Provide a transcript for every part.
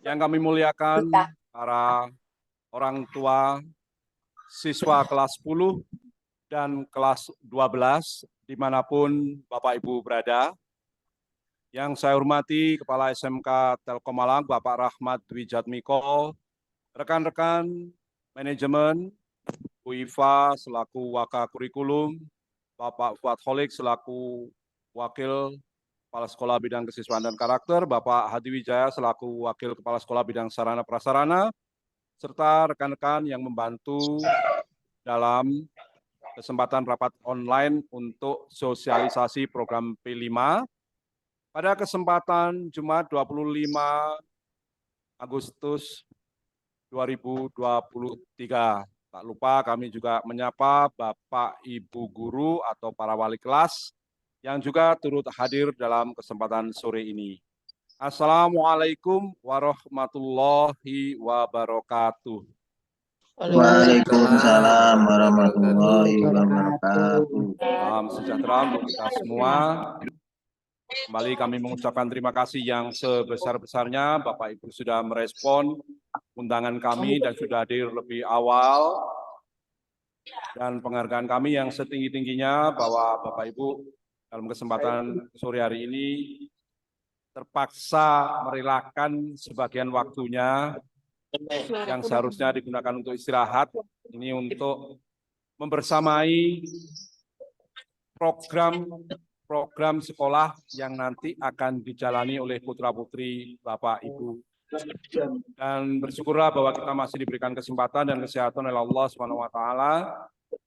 Yang kami muliakan para orang tua siswa kelas 10 dan kelas 12 dimanapun Bapak Ibu berada. Yang saya hormati Kepala SMK Telkom Malang Bapak Rahmat Dwi Jatmiko, rekan-rekan manajemen, Bu Iva selaku Waka Kurikulum, Bapak Fuad Kholik selaku Wakil Kepala Sekolah Bidang Kesiswaan dan Karakter, Bapak Hadi Wijaya selaku Wakil Kepala Sekolah Bidang Sarana Prasarana, serta rekan-rekan yang membantu dalam kesempatan rapat online untuk sosialisasi program P5 pada kesempatan Jumat 25 Agustus 2023. Tak lupa kami juga menyapa Bapak Ibu Guru atau para wali kelas yang juga turut hadir dalam kesempatan sore ini. Assalamualaikum warahmatullahi wabarakatuh. Waalaikumsalam warahmatullahi wabarakatuh. Salam sejahtera untuk kita semua. Kembali kami mengucapkan terima kasih yang sebesar-besarnya. Bapak Ibu sudah merespon undangan kami dan sudah hadir lebih awal. Dan penghargaan kami yang setinggi-tingginya bahwa Bapak Ibu dalam kesempatan sore hari ini terpaksa merelakan sebagian waktunya yang seharusnya digunakan untuk istirahat, ini untuk membersamai program sekolah yang nanti akan dijalani oleh putra-putri Bapak Ibu. Dan bersyukurlah bahwa kita masih diberikan kesempatan dan kesehatan oleh Allah SWT,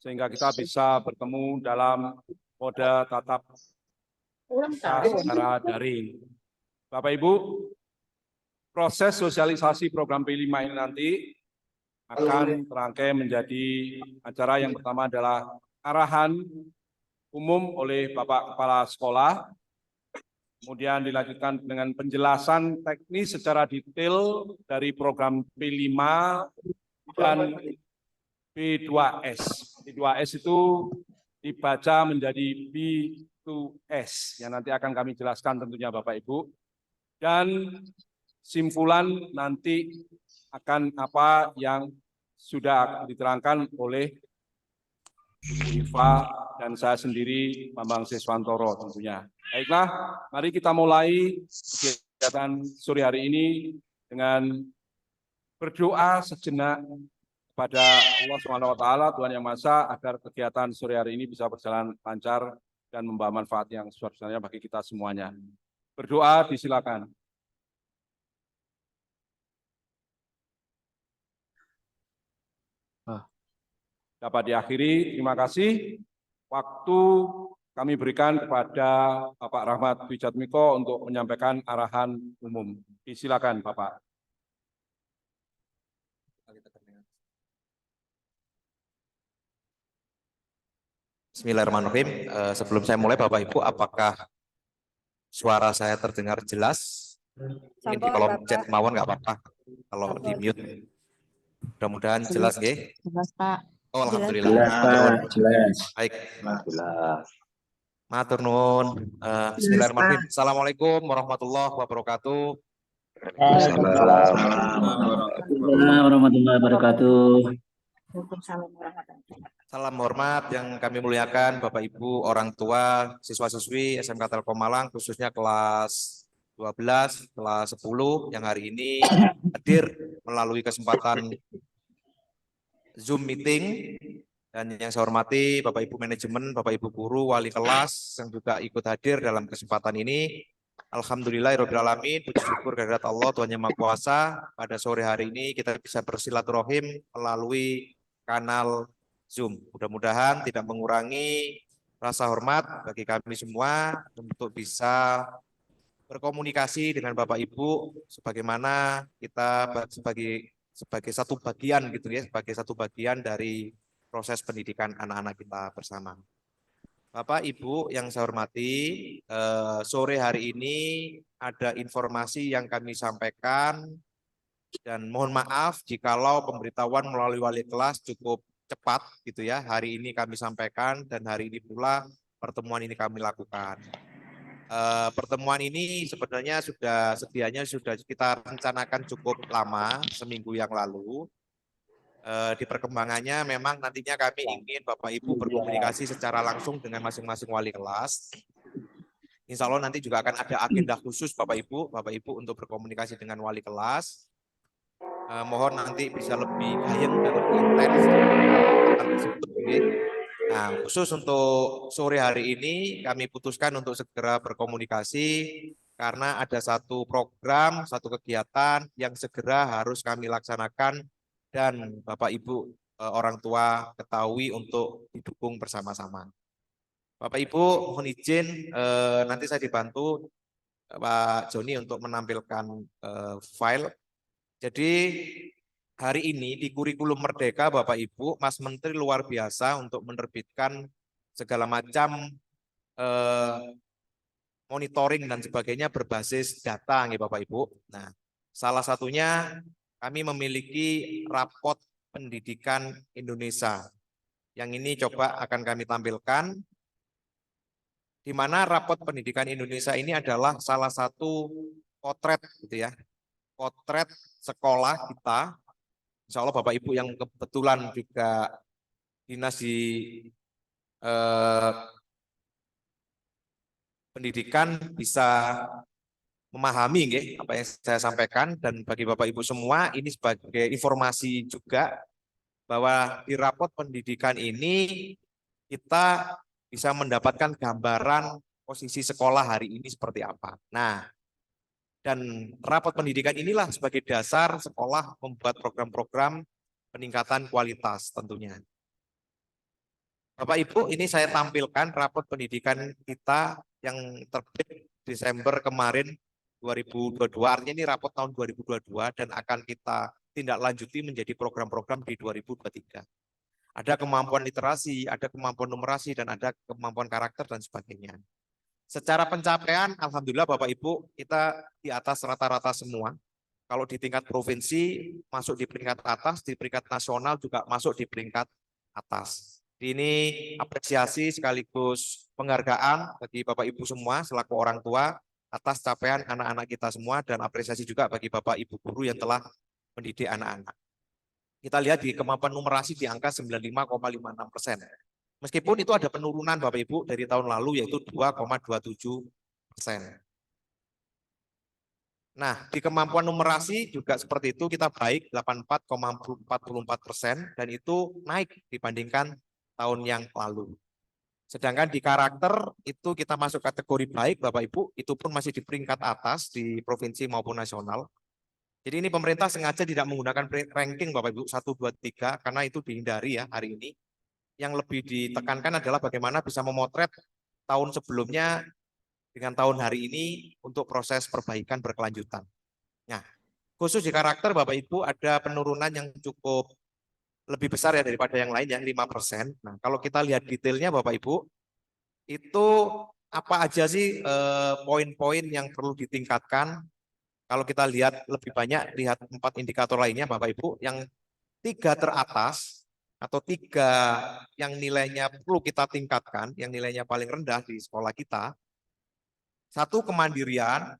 sehingga kita bisa bertemu dalam mode tatap muka secara daring. Bapak Ibu, proses sosialisasi program P5 ini nanti akan terangkai menjadi acara yang pertama adalah arahan umum oleh Bapak Kepala Sekolah, kemudian dilanjutkan dengan penjelasan teknis secara detail dari program P5 dan P2S. P2S itu dibaca menjadi B2S, yang nanti akan kami jelaskan tentunya Bapak Ibu. Dan simpulan nanti akan apa yang sudah diterangkan oleh Ibu Iva dan saya sendiri, Bambang Siswantoro tentunya. Baiklah, mari kita mulai kegiatan sore hari ini dengan berdoa sejenak kepada Allah SWT, Tuhan Yang Maha Esa, agar kegiatan sore hari ini bisa berjalan lancar dan membawa manfaat yang sebesar-besarnya bagi kita semuanya. Berdoa, disilakan. Dapat diakhiri, terima kasih. Waktu kami berikan kepada Bapak Rahmat Dwi Jatmiko untuk menyampaikan arahan umum. Disilakan, Bapak. Bismillahirrahmanirrahim. Sebelum saya mulai, Bapak Ibu, apakah suara saya terdengar jelas? Mungkin di kolom chat mawon nggak apa-apa kalau di mute. Mudah-mudahan jelas, nggih? Jelas, Pak. Oh, alhamdulillah. Jelas, Pak. Jelas. Baik. Jelas. Matur nuwun. Bismillahirrahmanirrahim. Assalamualaikum warahmatullahi wabarakatuh. Assalamualaikum warahmatullahi wabarakatuh. Salam hormat yang kami muliakan Bapak Ibu, orang tua, siswa-siswi SMK Telkom Malang, khususnya kelas 12, kelas 10 yang hari ini hadir melalui kesempatan Zoom meeting. Dan yang saya hormati Bapak Ibu manajemen, Bapak Ibu guru, wali kelas yang juga ikut hadir dalam kesempatan ini. Alhamdulillahirrahmanirrahim, puji syukur kehadirat Allah Tuhan Yang Maha Kuasa. Pada sore hari ini kita bisa bersilaturahim melalui kanal Zoom. Mudah-mudahan tidak mengurangi rasa hormat bagi kami semua untuk bisa berkomunikasi dengan Bapak Ibu sebagaimana kita sebagai satu bagian gitu ya, sebagai satu bagian dari proses pendidikan anak-anak kita bersama. Bapak Ibu yang saya hormati, sore hari ini ada informasi yang kami sampaikan dan mohon maaf jikalau pemberitahuan melalui wali kelas cukup cepat gitu ya. Hari ini kami sampaikan dan hari ini pula pertemuan ini kami lakukan. Pertemuan ini sebenarnya sedianya sudah kita rencanakan cukup lama, seminggu yang lalu. Di perkembangannya memang nantinya kami ingin Bapak Ibu berkomunikasi secara langsung dengan masing-masing wali kelas. Insya Allah nanti juga akan ada agenda khusus Bapak Ibu untuk berkomunikasi dengan wali kelas. Mohon nanti bisa lebih gayeng dan lebih intens. Nah, khusus untuk sore hari ini kami putuskan untuk segera berkomunikasi karena ada satu program, satu kegiatan yang segera harus kami laksanakan dan Bapak Ibu orang tua ketahui untuk didukung bersama-sama. Bapak Ibu mohon izin nanti saya dibantu Pak Joni untuk menampilkan file. Jadi hari ini di kurikulum Merdeka Bapak Ibu, Mas Menteri luar biasa untuk menerbitkan segala macam monitoring dan sebagainya berbasis data nih Bapak Ibu. Nah, salah satunya kami memiliki rapot pendidikan Indonesia. Yang ini coba akan kami tampilkan, di mana rapot pendidikan Indonesia ini adalah salah satu potret gitu ya, potret sekolah kita. Insya Allah Bapak Ibu yang kebetulan juga dinas di pendidikan bisa memahami apa yang saya sampaikan, dan bagi Bapak Ibu semua ini sebagai informasi juga bahwa di rapot pendidikan ini kita bisa mendapatkan gambaran posisi sekolah hari ini seperti apa. Nah, dan rapot pendidikan inilah sebagai dasar sekolah membuat program-program peningkatan kualitas tentunya. Bapak Ibu, ini saya tampilkan rapot pendidikan kita yang terbit Desember kemarin 2022, artinya ini rapot tahun 2022 dan akan kita tindak lanjuti menjadi program-program di 2023. Ada kemampuan literasi, ada kemampuan numerasi, dan ada kemampuan karakter dan sebagainya. Secara pencapaian, alhamdulillah Bapak Ibu, kita di atas rata-rata semua. Kalau di tingkat provinsi masuk di peringkat atas, di peringkat nasional juga masuk di peringkat atas. Ini apresiasi sekaligus penghargaan bagi Bapak Ibu semua selaku orang tua atas capaian anak-anak kita semua, dan apresiasi juga bagi Bapak Ibu guru yang telah mendidik anak-anak. Kita lihat di kemampuan numerasi di angka 95,56%. Meskipun itu ada penurunan Bapak Ibu dari tahun lalu yaitu 2,27%. Nah, di kemampuan numerasi juga seperti itu, kita baik 84,44% dan itu naik dibandingkan tahun yang lalu. Sedangkan di karakter itu kita masuk kategori baik Bapak Ibu, itu pun masih di peringkat atas di provinsi maupun nasional. Jadi ini pemerintah sengaja tidak menggunakan ranking Bapak Ibu 1, 2, 3 karena itu dihindari ya hari ini. Yang lebih ditekankan adalah bagaimana bisa memotret tahun sebelumnya dengan tahun hari ini untuk proses perbaikan berkelanjutan. Nah, khusus di karakter Bapak Ibu ada penurunan yang cukup lebih besar ya daripada yang lain ya, 5%. Nah, kalau kita lihat detailnya Bapak Ibu, itu apa aja sih poin-poin yang perlu ditingkatkan? Kalau kita lihat lebih banyak, lihat 4 indikator lainnya Bapak Ibu, yang 3 teratas atau 3 yang nilainya perlu kita tingkatkan, yang nilainya paling rendah di sekolah kita. 1 kemandirian,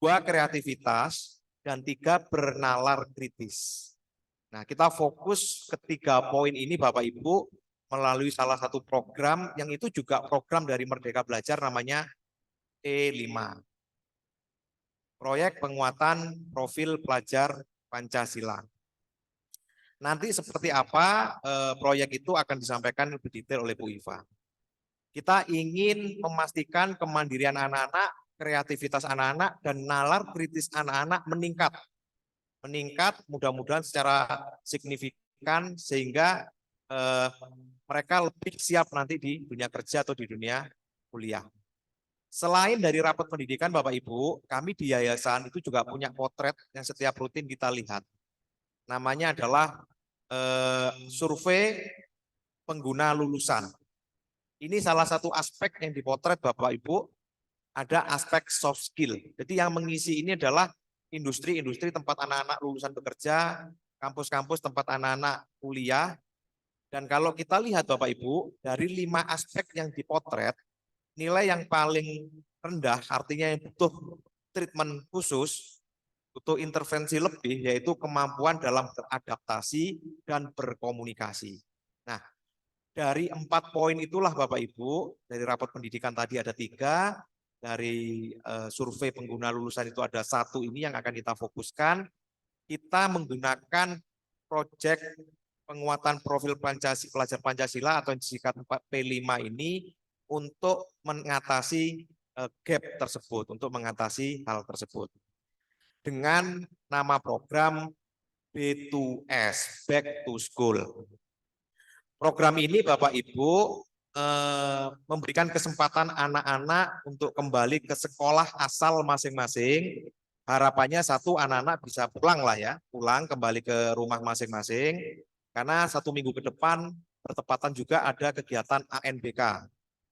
2 kreativitas, dan 3 bernalar kritis. Nah, kita fokus ke 3 poin ini Bapak Ibu melalui salah satu program yang itu juga program dari Merdeka Belajar namanya E5. Proyek penguatan profil pelajar Pancasila. Nanti seperti apa proyek itu akan disampaikan lebih detail oleh Bu Iva. Kita ingin memastikan kemandirian anak-anak, kreativitas anak-anak, dan nalar kritis anak-anak meningkat. Meningkat mudah-mudahan secara signifikan sehingga mereka lebih siap nanti di dunia kerja atau di dunia kuliah. Selain dari rapot pendidikan Bapak Ibu, kami di yayasan itu juga punya potret yang setiap rutin kita lihat. Namanya adalah survei pengguna lulusan. Ini salah satu aspek yang dipotret Bapak Ibu, ada aspek soft skill. Jadi yang mengisi ini adalah industri-industri tempat anak-anak lulusan bekerja, kampus-kampus tempat anak-anak kuliah. Dan kalau kita lihat Bapak Ibu, dari 5 aspek yang dipotret, nilai yang paling rendah, artinya yang butuh treatment khusus, butuh intervensi lebih, yaitu kemampuan dalam beradaptasi dan berkomunikasi. Nah, dari 4 poin itulah Bapak Ibu, dari rapat pendidikan tadi ada 3, dari survei pengguna lulusan itu ada 1 ini yang akan kita fokuskan. Kita menggunakan proyek penguatan profil Pancasila, pelajar Pancasila atau yang disingkat P5 ini untuk mengatasi gap tersebut, untuk mengatasi hal tersebut. Dengan nama program B2S, Back to School. Program ini Bapak Ibu memberikan kesempatan anak-anak untuk kembali ke sekolah asal masing-masing. Harapannya satu, anak-anak bisa pulang lah ya, pulang kembali ke rumah masing-masing. Karena 1 minggu ke depan bertepatan juga ada kegiatan ANBK.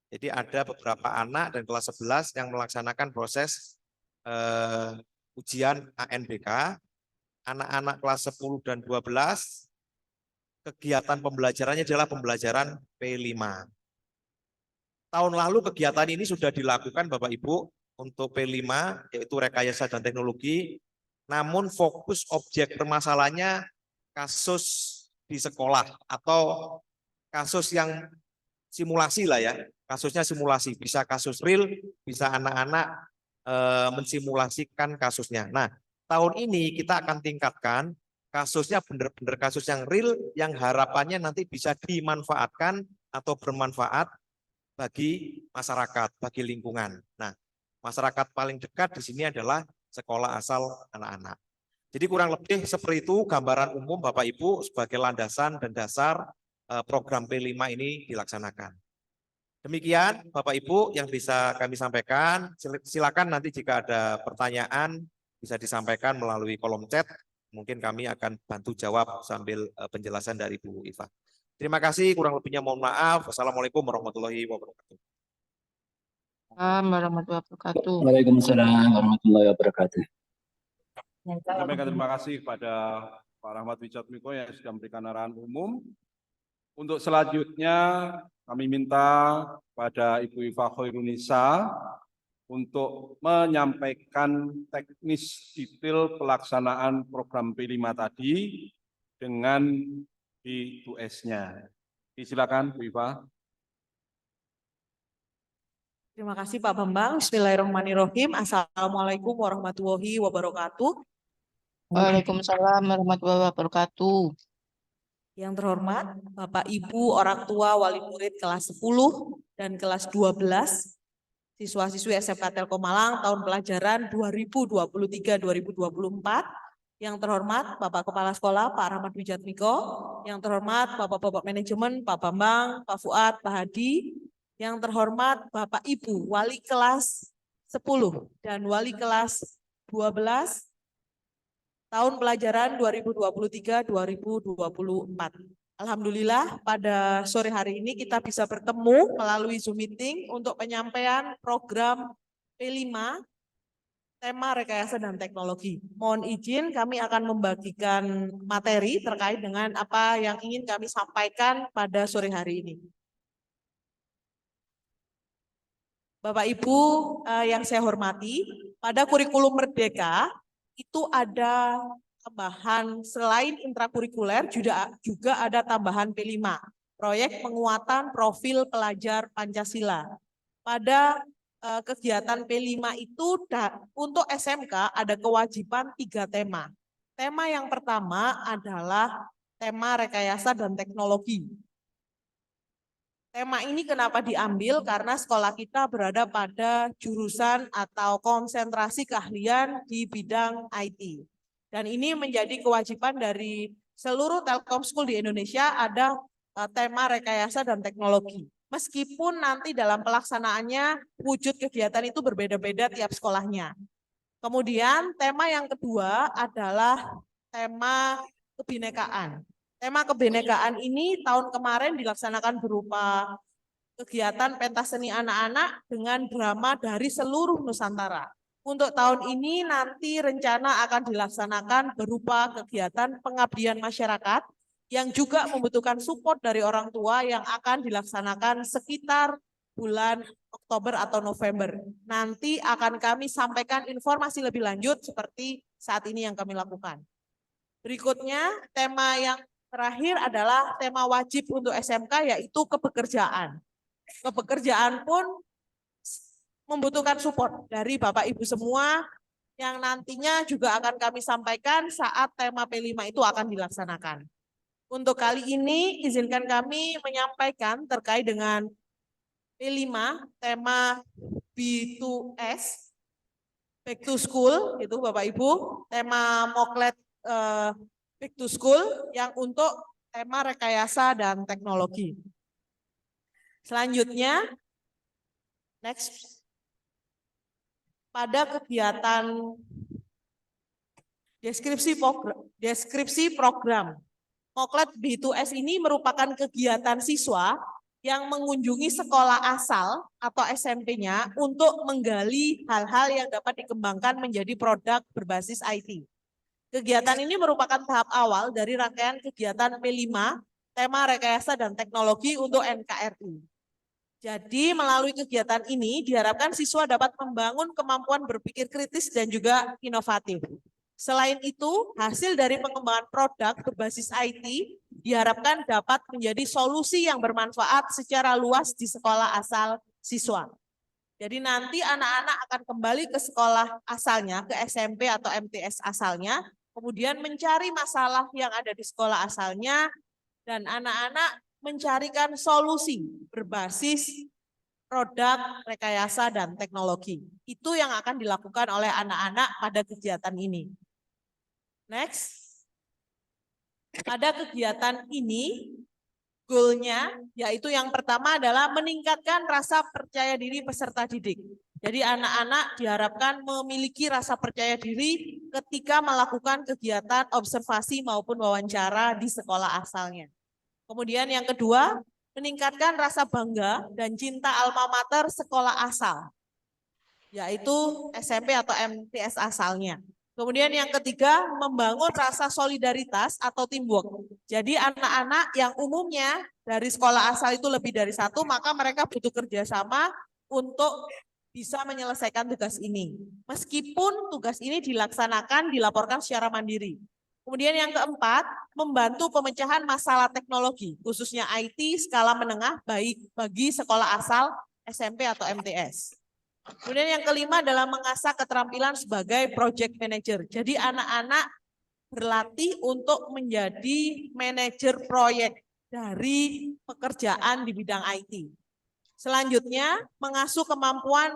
Jadi ada beberapa anak dan kelas 11 yang melaksanakan proses ujian ANBK. Anak-anak kelas 10 dan 12 kegiatan pembelajarannya adalah pembelajaran P5. Tahun lalu kegiatan ini sudah dilakukan Bapak Ibu untuk P5, yaitu rekayasa dan teknologi, namun fokus objek permasalahannya kasus di sekolah atau kasus yang simulasi lah ya, kasusnya simulasi, bisa kasus real, bisa anak-anak mensimulasikan kasusnya. Nah, tahun ini kita akan tingkatkan kasusnya benar-benar kasus yang real, yang harapannya nanti bisa dimanfaatkan atau bermanfaat bagi masyarakat, bagi lingkungan. Nah, masyarakat paling dekat di sini adalah sekolah asal anak-anak. Jadi kurang lebih seperti itu gambaran umum Bapak Ibu sebagai landasan dan dasar program P5 ini dilaksanakan. Demikian Bapak Ibu yang bisa kami sampaikan. Silakan nanti jika ada pertanyaan bisa disampaikan melalui kolom chat. Mungkin kami akan bantu jawab sambil penjelasan dari Bu Iva. Terima kasih, kurang lebihnya mohon maaf. Wassalamualaikum warahmatullahi wabarakatuh. Warahmatullahi wabarakatuh. Waalaikumsalam warahmatullahi wabarakatuh. Sampaikan terima kasih kepada Pak Rahmat Wijatmiko yang sudah memberikan arahan umum. Untuk selanjutnya kami minta pada Ibu Iva Khairunisa untuk menyampaikan teknis detail pelaksanaan program P5 tadi dengan B2S-nya. Silakan Bu Iva. Terima kasih Pak Bambang. Bismillahirrahmanirrahim. Assalamualaikum warahmatullahi wabarakatuh. Waalaikumsalam warahmatullahi wabarakatuh. Yang terhormat Bapak Ibu orang tua wali murid kelas 10 dan kelas 12 siswa-siswi SMK Telkom Malang tahun pelajaran 2023-2024. Yang terhormat Bapak Kepala Sekolah Pak Rahmat Wijatmiko, yang terhormat Bapak-Bapak Manajemen Pak Bambang, Pak Fuad, Pak Hadi, yang terhormat Bapak Ibu wali kelas 10 dan wali kelas 12 tahun pelajaran 2023-2024. Alhamdulillah pada sore hari ini kita bisa bertemu melalui Zoom meeting untuk penyampaian program P5 tema rekayasa dan teknologi. Mohon izin kami akan membagikan materi terkait dengan apa yang ingin kami sampaikan pada sore hari ini. Bapak Ibu yang saya hormati, pada kurikulum Merdeka itu ada tambahan selain intrakurikuler juga ada tambahan P5, proyek penguatan profil pelajar Pancasila. Pada kegiatan P5 itu untuk SMK ada kewajiban 3 tema. Tema yang pertama adalah tema rekayasa dan teknologi. Tema ini kenapa diambil? Karena sekolah kita berada pada jurusan atau konsentrasi keahlian di bidang IT. Dan ini menjadi kewajiban dari seluruh Telkom School di Indonesia ada tema rekayasa dan teknologi. Meskipun nanti dalam pelaksanaannya wujud kegiatan itu berbeda-beda tiap sekolahnya. Kemudian tema yang kedua adalah tema kebinekaan. Tema kebinekaan ini tahun kemarin dilaksanakan berupa kegiatan pentas seni anak-anak dengan drama dari seluruh Nusantara. Untuk tahun ini nanti rencana akan dilaksanakan berupa kegiatan pengabdian masyarakat yang juga membutuhkan support dari orang tua yang akan dilaksanakan sekitar bulan Oktober atau November. Nanti akan kami sampaikan informasi lebih lanjut seperti saat ini yang kami lakukan. Berikutnya, tema yang terakhir adalah tema wajib untuk SMK, yaitu kepekerjaan. Kepekerjaan pun membutuhkan support dari Bapak Ibu semua yang nantinya juga akan kami sampaikan saat tema P5 itu akan dilaksanakan. Untuk kali ini, izinkan kami menyampaikan terkait dengan P5, tema B2S, Back to School, itu Bapak Ibu, tema Moklet Back to School yang untuk tema rekayasa dan teknologi. Selanjutnya, next. Pada kegiatan deskripsi program, Moklet B2S ini merupakan kegiatan siswa yang mengunjungi sekolah asal atau SMP-nya untuk menggali hal-hal yang dapat dikembangkan menjadi produk berbasis IT. Kegiatan ini merupakan tahap awal dari rangkaian kegiatan P5, tema rekayasa dan teknologi untuk NKRI. Jadi melalui kegiatan ini diharapkan siswa dapat membangun kemampuan berpikir kritis dan juga inovatif. Selain itu, hasil dari pengembangan produk berbasis IT diharapkan dapat menjadi solusi yang bermanfaat secara luas di sekolah asal siswa. Jadi nanti anak-anak akan kembali ke sekolah asalnya, ke SMP atau MTS asalnya, kemudian mencari masalah yang ada di sekolah asalnya, dan anak-anak mencarikan solusi berbasis produk, rekayasa, dan teknologi. Itu yang akan dilakukan oleh anak-anak pada kegiatan ini. Next. Pada kegiatan ini, goalnya yaitu yang pertama adalah meningkatkan rasa percaya diri peserta didik. Jadi anak-anak diharapkan memiliki rasa percaya diri ketika melakukan kegiatan observasi maupun wawancara di sekolah asalnya. Kemudian yang kedua, meningkatkan rasa bangga dan cinta alma mater sekolah asal, yaitu SMP atau MTS asalnya. Kemudian yang ketiga, membangun rasa solidaritas atau teamwork. Jadi anak-anak yang umumnya dari sekolah asal itu lebih dari satu, maka mereka butuh kerjasama untuk bisa menyelesaikan tugas ini. Meskipun tugas ini dilaporkan secara mandiri. Kemudian yang keempat, membantu pemecahan masalah teknologi, khususnya IT skala menengah baik bagi sekolah asal, SMP atau MTS. Kemudian yang kelima adalah mengasah keterampilan sebagai project manager. Jadi anak-anak berlatih untuk menjadi manajer proyek dari pekerjaan di bidang IT. Selanjutnya, mengasuh kemampuan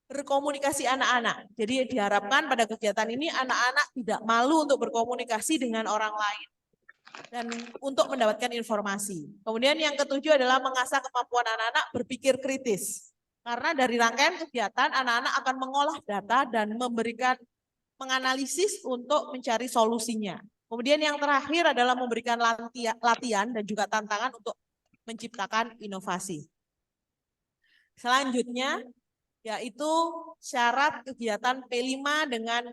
berkomunikasi anak-anak. Jadi diharapkan pada kegiatan ini anak-anak tidak malu untuk berkomunikasi dengan orang lain dan untuk mendapatkan informasi. Kemudian yang ketujuh adalah mengasah kemampuan anak-anak berpikir kritis. Karena dari rangkaian kegiatan anak-anak akan mengolah data dan menganalisis untuk mencari solusinya. Kemudian yang terakhir adalah memberikan latihan dan juga tantangan untuk menciptakan inovasi. Selanjutnya, yaitu syarat kegiatan P5 dengan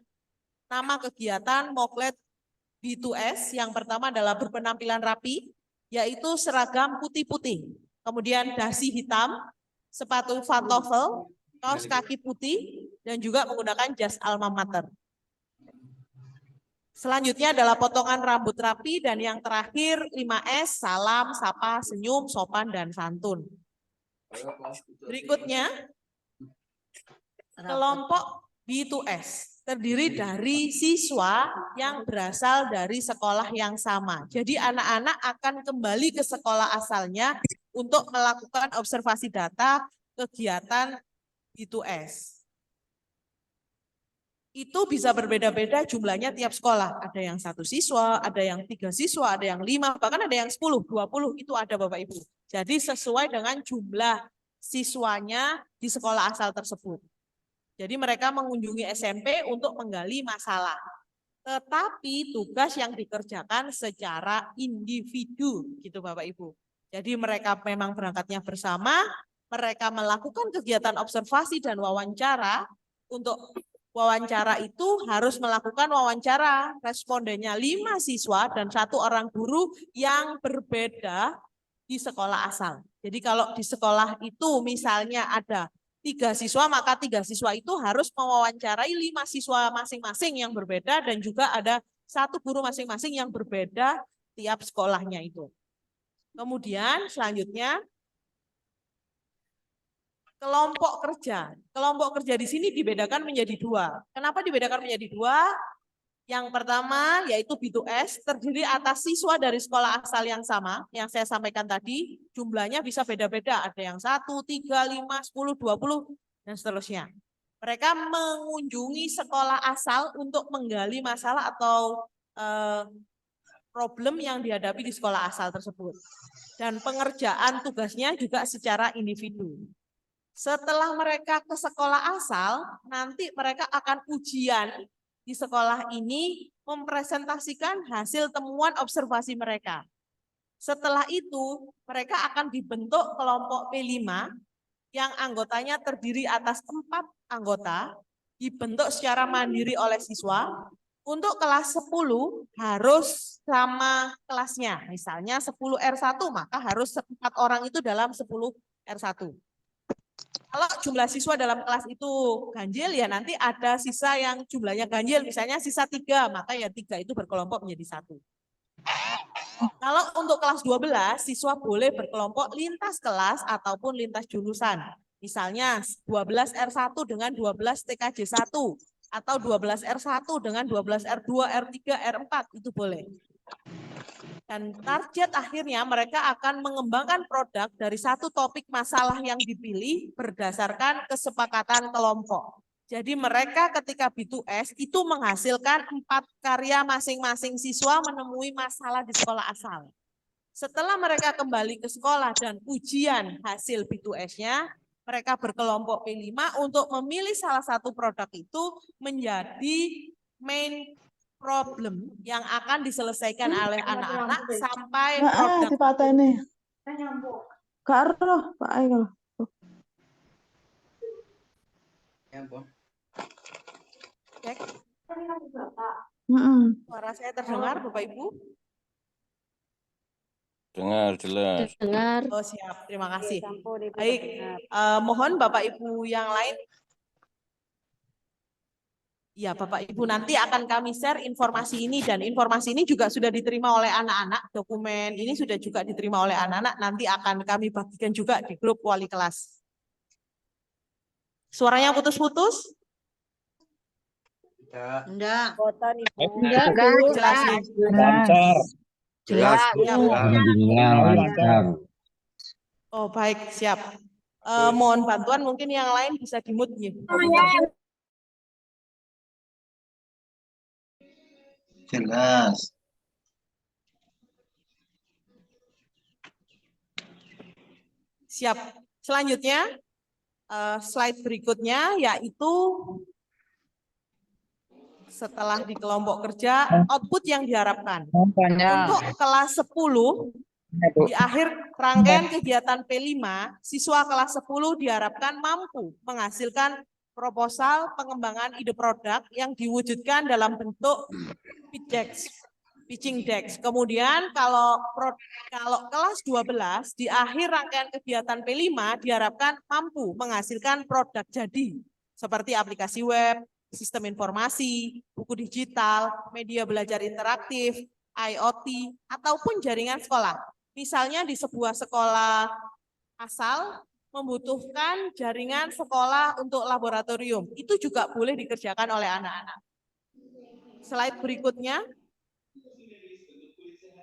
nama kegiatan Moklet B2S. Yang pertama adalah berpenampilan rapi, yaitu seragam putih-putih, kemudian dasi hitam, sepatu pantofel, kaos kaki putih, dan juga menggunakan jas alma mater. Selanjutnya adalah potongan rambut rapi, dan yang terakhir 5S, salam, sapa, senyum, sopan, dan santun. Berikutnya, kelompok B2S terdiri dari siswa yang berasal dari sekolah yang sama. Jadi anak-anak akan kembali ke sekolah asalnya untuk melakukan observasi data kegiatan B2S. Itu bisa berbeda-beda jumlahnya tiap sekolah. Ada yang 1 siswa, ada yang 3 siswa, ada yang 5, bahkan ada yang 10, 20, itu ada Bapak Ibu. Jadi sesuai dengan jumlah siswanya di sekolah asal tersebut. Jadi mereka mengunjungi SMP untuk menggali masalah. Tetapi tugas yang dikerjakan secara individu, gitu Bapak Ibu. Jadi mereka memang berangkatnya bersama, mereka melakukan kegiatan observasi dan wawancara. Untuk wawancara itu harus melakukan wawancara respondennya 5 siswa dan 1 orang guru yang berbeda di sekolah asal. Jadi kalau di sekolah itu misalnya ada 3 siswa, maka 3 siswa itu harus mewawancarai 5 siswa masing-masing yang berbeda dan juga ada 1 guru masing-masing yang berbeda tiap sekolahnya itu. Kemudian selanjutnya kelompok kerja. Kelompok kerja di sini dibedakan menjadi 2. Kenapa dibedakan menjadi 2? Yang pertama yaitu B2S, terdiri atas siswa dari sekolah asal yang sama, yang saya sampaikan tadi, jumlahnya bisa beda-beda, ada yang 1, 3, 5, 10, 20, dan seterusnya. Mereka mengunjungi sekolah asal untuk menggali masalah atau problem yang dihadapi di sekolah asal tersebut. Dan pengerjaan tugasnya juga secara individu. Setelah mereka ke sekolah asal, nanti mereka akan ujian di sekolah ini mempresentasikan hasil temuan observasi mereka. Setelah itu, mereka akan dibentuk kelompok P5 yang anggotanya terdiri atas 4 anggota, dibentuk secara mandiri oleh siswa. Untuk kelas 10 harus sama kelasnya. Misalnya 10 R1, maka harus 4 orang itu dalam 10 R1. Kalau jumlah siswa dalam kelas itu ganjil, ya nanti ada sisa yang jumlahnya ganjil, misalnya sisa 3, maka ya 3 itu berkelompok menjadi 1. Kalau untuk kelas 12, siswa boleh berkelompok lintas kelas ataupun lintas jurusan. Misalnya 12 R1 dengan 12 TKJ 1, atau 12 R1 dengan 12 R2, R3, R4, itu boleh. Dan target akhirnya mereka akan mengembangkan produk dari 1 topik masalah yang dipilih berdasarkan kesepakatan kelompok. Jadi mereka ketika B2S itu menghasilkan 4 karya masing-masing siswa menemui masalah di sekolah asal. Setelah mereka kembali ke sekolah dan ujian hasil B2S-nya, mereka berkelompok P5 untuk memilih salah satu produk itu menjadi main problem yang akan diselesaikan oleh anak-anak sampai produk dipateni. Karo Pak Ayo. cek. Heeh. Suara saya terdengar Bapak Ibu? Dengar jelas. Dengar. Oh siap, terima kasih. Baik, mohon Bapak Ibu yang lain. Ya, Bapak Ibu nanti akan kami share informasi ini dan informasi ini juga sudah diterima oleh anak-anak. Dokumen ini sudah juga diterima oleh anak-anak. Nanti akan kami bagikan juga di grup wali kelas. Suaranya putus-putus? Enggak. Enggak, jelas. Lancar. Jelas, Ya, Bu. Lancar. oh baik, siap. Mohon bantuan mungkin yang lain bisa di-mute ya. Jelas. Siap. Selanjutnya, slide berikutnya yaitu setelah di kelompok kerja, output yang diharapkan. Untuk kelas 10, di akhir rangkaian kegiatan P5, siswa kelas 10 diharapkan mampu menghasilkan proposal pengembangan ide produk yang diwujudkan dalam bentuk pitching deck. Kemudian kalau kelas 12 di akhir rangkaian kegiatan P5 diharapkan mampu menghasilkan produk jadi seperti aplikasi web, sistem informasi, buku digital, media belajar interaktif, IoT, ataupun jaringan sekolah. Misalnya di sebuah sekolah asal membutuhkan jaringan sekolah untuk laboratorium. Itu juga boleh dikerjakan oleh anak-anak. Slide berikutnya.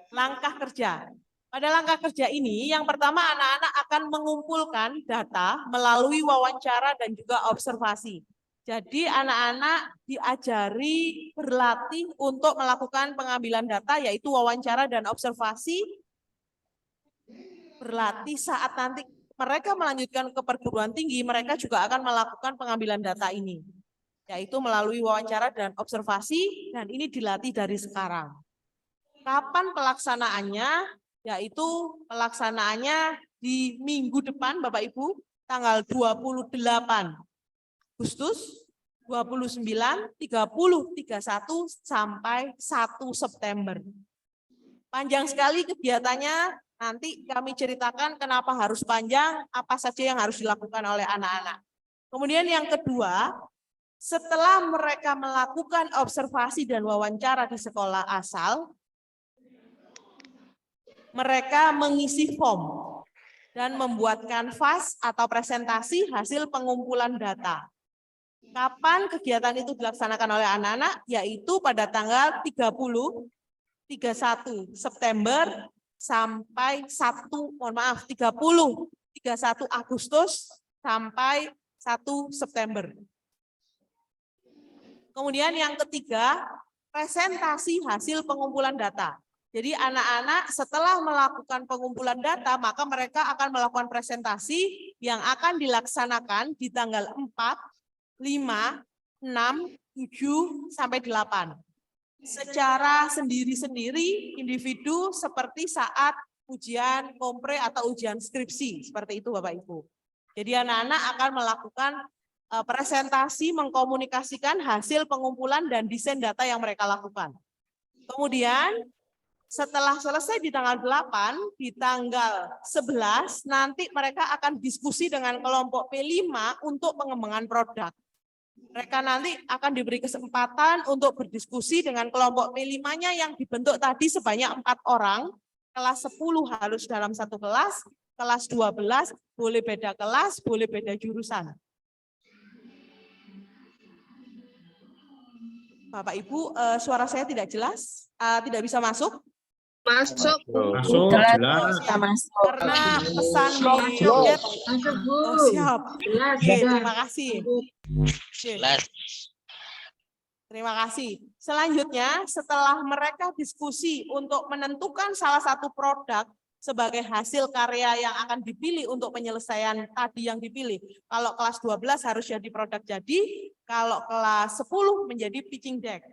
Langkah kerja. Pada langkah kerja ini, yang pertama anak-anak akan mengumpulkan data melalui wawancara dan juga observasi. Jadi anak-anak diajari berlatih untuk melakukan pengambilan data, yaitu wawancara dan observasi. Berlatih saat nanti mereka melanjutkan ke perguruan tinggi, mereka juga akan melakukan pengambilan data ini, yaitu melalui wawancara dan observasi, dan ini dilatih dari sekarang. Kapan pelaksanaannya? Yaitu pelaksanaannya di minggu depan, Bapak Ibu, tanggal 28 Agustus, 29, 30, 31, sampai 1 September. Panjang sekali kegiatannya, Nanti kami ceritakan kenapa harus panjang, apa saja yang harus dilakukan oleh anak-anak. Kemudian yang kedua, setelah mereka melakukan observasi dan wawancara di sekolah asal, mereka mengisi form dan membuat kanvas atau presentasi hasil pengumpulan data. Kapan kegiatan itu dilaksanakan oleh anak-anak? Yaitu pada tanggal 31 September sampai 31 Agustus sampai 1 September. Kemudian yang ketiga, presentasi hasil pengumpulan data. Jadi anak-anak setelah melakukan pengumpulan data, maka mereka akan melakukan presentasi yang akan dilaksanakan di tanggal 4, 5, 6, 7, sampai 8. Secara sendiri-sendiri, individu seperti saat ujian kompre atau ujian skripsi. Seperti itu Bapak Ibu. Jadi anak-anak akan melakukan presentasi, mengkomunikasikan hasil pengumpulan dan desain data yang mereka lakukan. Kemudian, setelah selesai di tanggal 8, di tanggal 11, nanti mereka akan diskusi dengan kelompok P5 untuk pengembangan produk. Mereka nanti akan diberi kesempatan untuk berdiskusi dengan kelompok P5-nya yang dibentuk tadi sebanyak 4 orang, kelas 10 harus dalam satu kelas, kelas 12 boleh beda kelas, boleh beda jurusan. Bapak Ibu, suara saya tidak jelas, tidak bisa masuk? Masuk. Masuk, jelas. Karena pesan di chat. Oh, siap. Oke, terima kasih. Oke. Terima kasih. Selanjutnya, setelah mereka diskusi untuk menentukan salah satu produk sebagai hasil karya yang akan dipilih untuk penyelesaian tadi yang dipilih. Kalau kelas 12 harus jadi produk jadi, kalau kelas 10 menjadi pitching deck.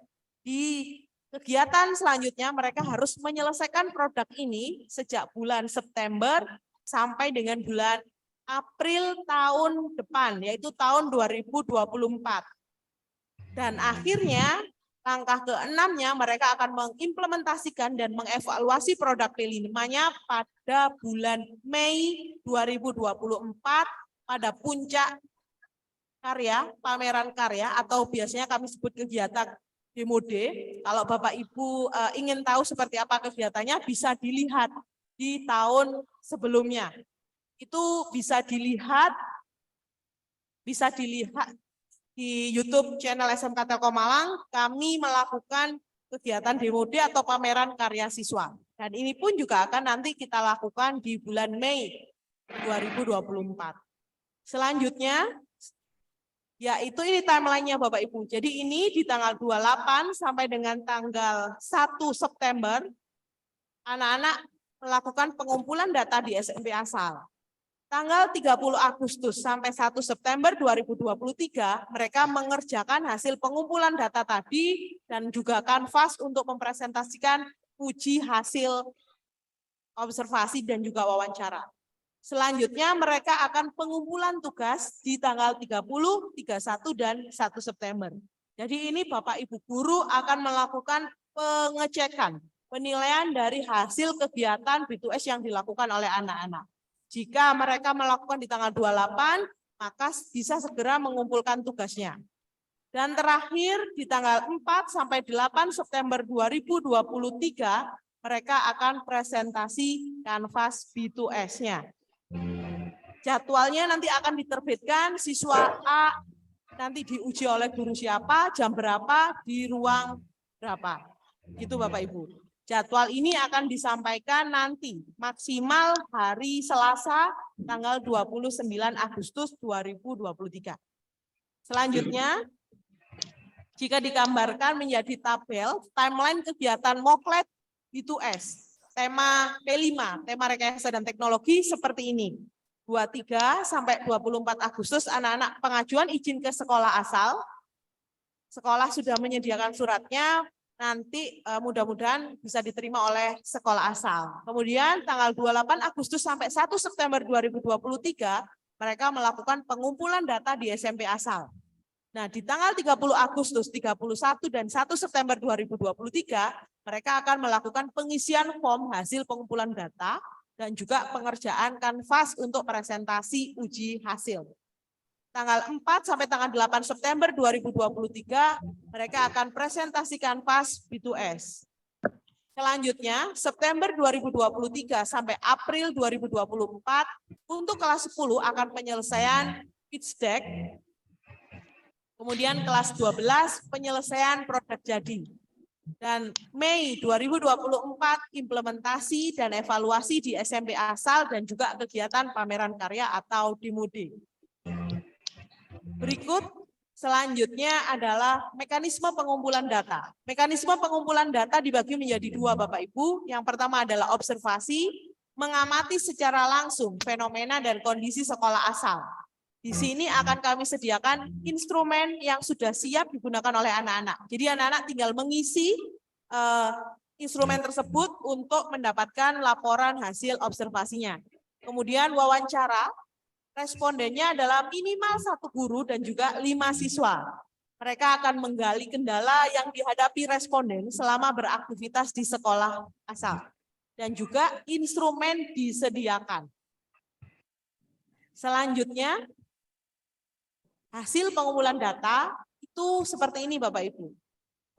Di kegiatan selanjutnya mereka harus menyelesaikan produk ini sejak bulan September sampai dengan bulan April tahun depan, yaitu tahun 2024. Dan akhirnya langkah ke-6-nya mereka akan mengimplementasikan dan mengevaluasi produk P5-nya pada bulan Mei 2024 pada puncak karya, pameran karya, atau biasanya kami sebut kegiatan Demo Day. Kalau Bapak Ibu ingin tahu seperti apa kegiatannya, bisa dilihat di tahun sebelumnya. Itu bisa dilihat di YouTube channel SMK Telkom Malang. Kami melakukan kegiatan Demo Day atau pameran karya siswa. Dan ini pun juga akan nanti kita lakukan di bulan Mei 2024. Selanjutnya, yaitu ini timeline-nya Bapak Ibu. Jadi ini di tanggal 28 sampai dengan tanggal 1 September, anak-anak melakukan pengumpulan data di SMP asal. Tanggal 30 Agustus sampai 1 September 2023, mereka mengerjakan hasil pengumpulan data tadi dan juga kanvas untuk mempresentasikan uji hasil observasi dan juga wawancara. Selanjutnya mereka akan pengumpulan tugas di tanggal 30, 31, dan 1 September. Jadi ini Bapak Ibu guru akan melakukan pengecekan, penilaian dari hasil kegiatan B2S yang dilakukan oleh anak-anak. Jika mereka melakukan di tanggal 28, maka bisa segera mengumpulkan tugasnya. Dan terakhir di tanggal 4 sampai 8 September 2023, mereka akan presentasi kanvas B2S-nya. Jadwalnya nanti akan diterbitkan, siswa A nanti diuji oleh guru siapa, jam berapa, di ruang berapa. Gitu Bapak Ibu. Jadwal ini akan disampaikan nanti maksimal hari Selasa tanggal 29 Agustus 2023. Selanjutnya, jika digambarkan menjadi tabel, timeline kegiatan Moklet B2S, tema P5, tema rekayasa dan teknologi seperti ini. 23 sampai 24 Agustus anak-anak pengajuan izin ke sekolah asal. Sekolah sudah menyediakan suratnya, nanti mudah-mudahan bisa diterima oleh sekolah asal. Kemudian tanggal 28 Agustus sampai 1 September 2023, mereka melakukan pengumpulan data di SMP asal. Nah, di tanggal 30 Agustus, 31, dan 1 September 2023, mereka akan melakukan pengisian form hasil pengumpulan data dan juga pengerjaan kanvas untuk presentasi uji hasil. Tanggal 4 sampai tanggal 8 September 2023 mereka akan presentasi kanvas B2S. Selanjutnya, September 2023 sampai April 2024 untuk kelas 10 akan penyelesaian pitch deck. Kemudian kelas 12 penyelesaian produk jadi. Dan Mei 2024 implementasi dan evaluasi di SMP asal dan juga kegiatan pameran karya atau DIMUDI. Berikut selanjutnya adalah mekanisme pengumpulan data. Mekanisme pengumpulan data dibagi menjadi dua Bapak Ibu. Yang pertama adalah observasi, mengamati secara langsung fenomena dan kondisi sekolah asal. Di sini akan kami sediakan instrumen yang sudah siap digunakan oleh anak-anak. Jadi anak-anak tinggal mengisi instrumen tersebut untuk mendapatkan laporan hasil observasinya. Kemudian wawancara, respondennya adalah minimal 1 guru dan juga 5 siswa. Mereka akan menggali kendala yang dihadapi responden selama beraktivitas di sekolah asal. Dan juga instrumen disediakan. Selanjutnya, hasil pengumpulan data itu seperti ini Bapak Ibu.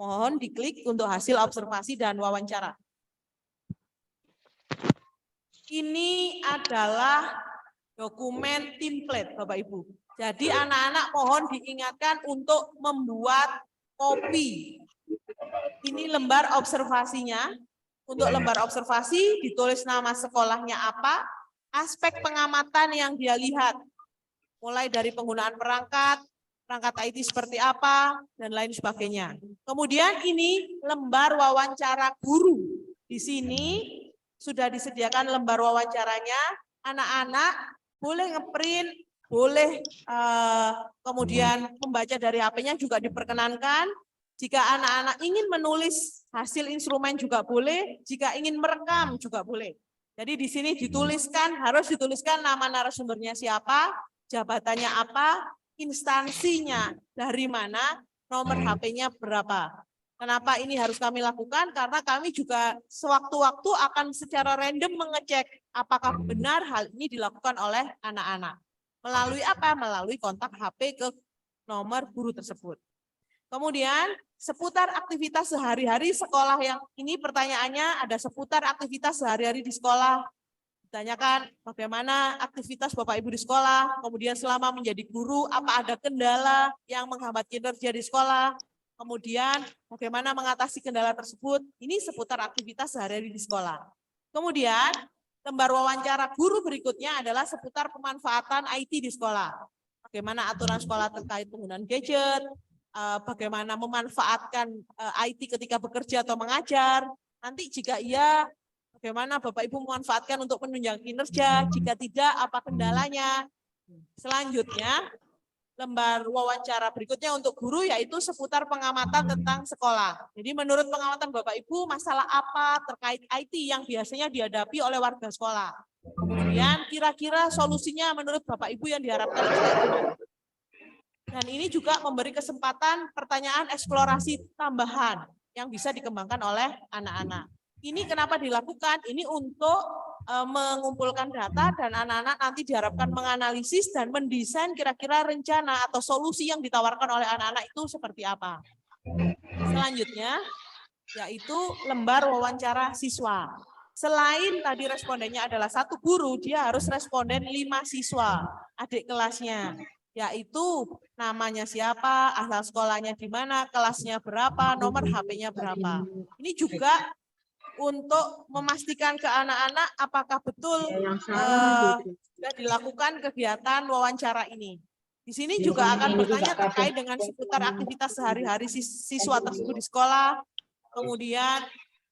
Mohon diklik untuk hasil observasi dan wawancara. Ini adalah dokumen template Bapak Ibu. Jadi anak-anak mohon diingatkan untuk membuat kopi. Ini lembar observasinya. Untuk lembar observasi ditulis nama sekolahnya apa, aspek pengamatan yang dia lihat. Mulai dari penggunaan perangkat IT seperti apa, dan lain sebagainya. Kemudian ini lembar wawancara guru. Di sini sudah disediakan lembar wawancaranya, anak-anak boleh ngeprint, boleh kemudian membaca dari HP-nya juga diperkenankan. Jika anak-anak ingin menulis hasil instrumen juga boleh, jika ingin merekam juga boleh. Jadi di sini harus dituliskan nama narasumbernya siapa, jabatannya apa, instansinya dari mana, nomor HP-nya berapa. Kenapa ini harus kami lakukan? Karena kami juga sewaktu-waktu akan secara random mengecek apakah benar hal ini dilakukan oleh anak-anak. Melalui apa? Melalui kontak HP ke nomor guru tersebut. Kemudian seputar aktivitas sehari-hari sekolah, yang ini pertanyaannya ada seputar aktivitas sehari-hari di sekolah. Ditanyakan bagaimana aktivitas Bapak Ibu di sekolah, kemudian selama menjadi guru apa ada kendala yang menghambat kinerja di sekolah, kemudian bagaimana mengatasi kendala tersebut. Ini seputar aktivitas sehari-hari di sekolah. Kemudian lembar wawancara guru berikutnya adalah seputar pemanfaatan IT di sekolah. Bagaimana aturan sekolah terkait penggunaan gadget, bagaimana memanfaatkan IT ketika bekerja atau mengajar. Nanti jika iya, bagaimana Bapak Ibu memanfaatkan untuk menunjang kinerja, jika tidak apa kendalanya. Selanjutnya, lembar wawancara berikutnya untuk guru yaitu seputar pengamatan tentang sekolah. Jadi menurut pengamatan Bapak Ibu, masalah apa terkait IT yang biasanya dihadapi oleh warga sekolah. Kemudian kira-kira solusinya menurut Bapak Ibu yang diharapkan. Dan ini juga memberi kesempatan pertanyaan eksplorasi tambahan yang bisa dikembangkan oleh anak-anak. Ini kenapa dilakukan? Ini untuk mengumpulkan data dan anak-anak nanti diharapkan menganalisis dan mendesain kira-kira rencana atau solusi yang ditawarkan oleh anak-anak itu seperti apa. Selanjutnya, yaitu lembar wawancara siswa. Selain tadi respondennya adalah 1 guru, dia harus responden 5 siswa, adik kelasnya. Yaitu namanya siapa, asal sekolahnya di mana, kelasnya berapa, nomor HP-nya berapa. Ini juga untuk memastikan ke anak-anak apakah betul sudah dilakukan kegiatan wawancara ini. Di sini juga akan bertanya terkait dengan seputar aktivitas sehari-hari siswa tersebut di sekolah, kemudian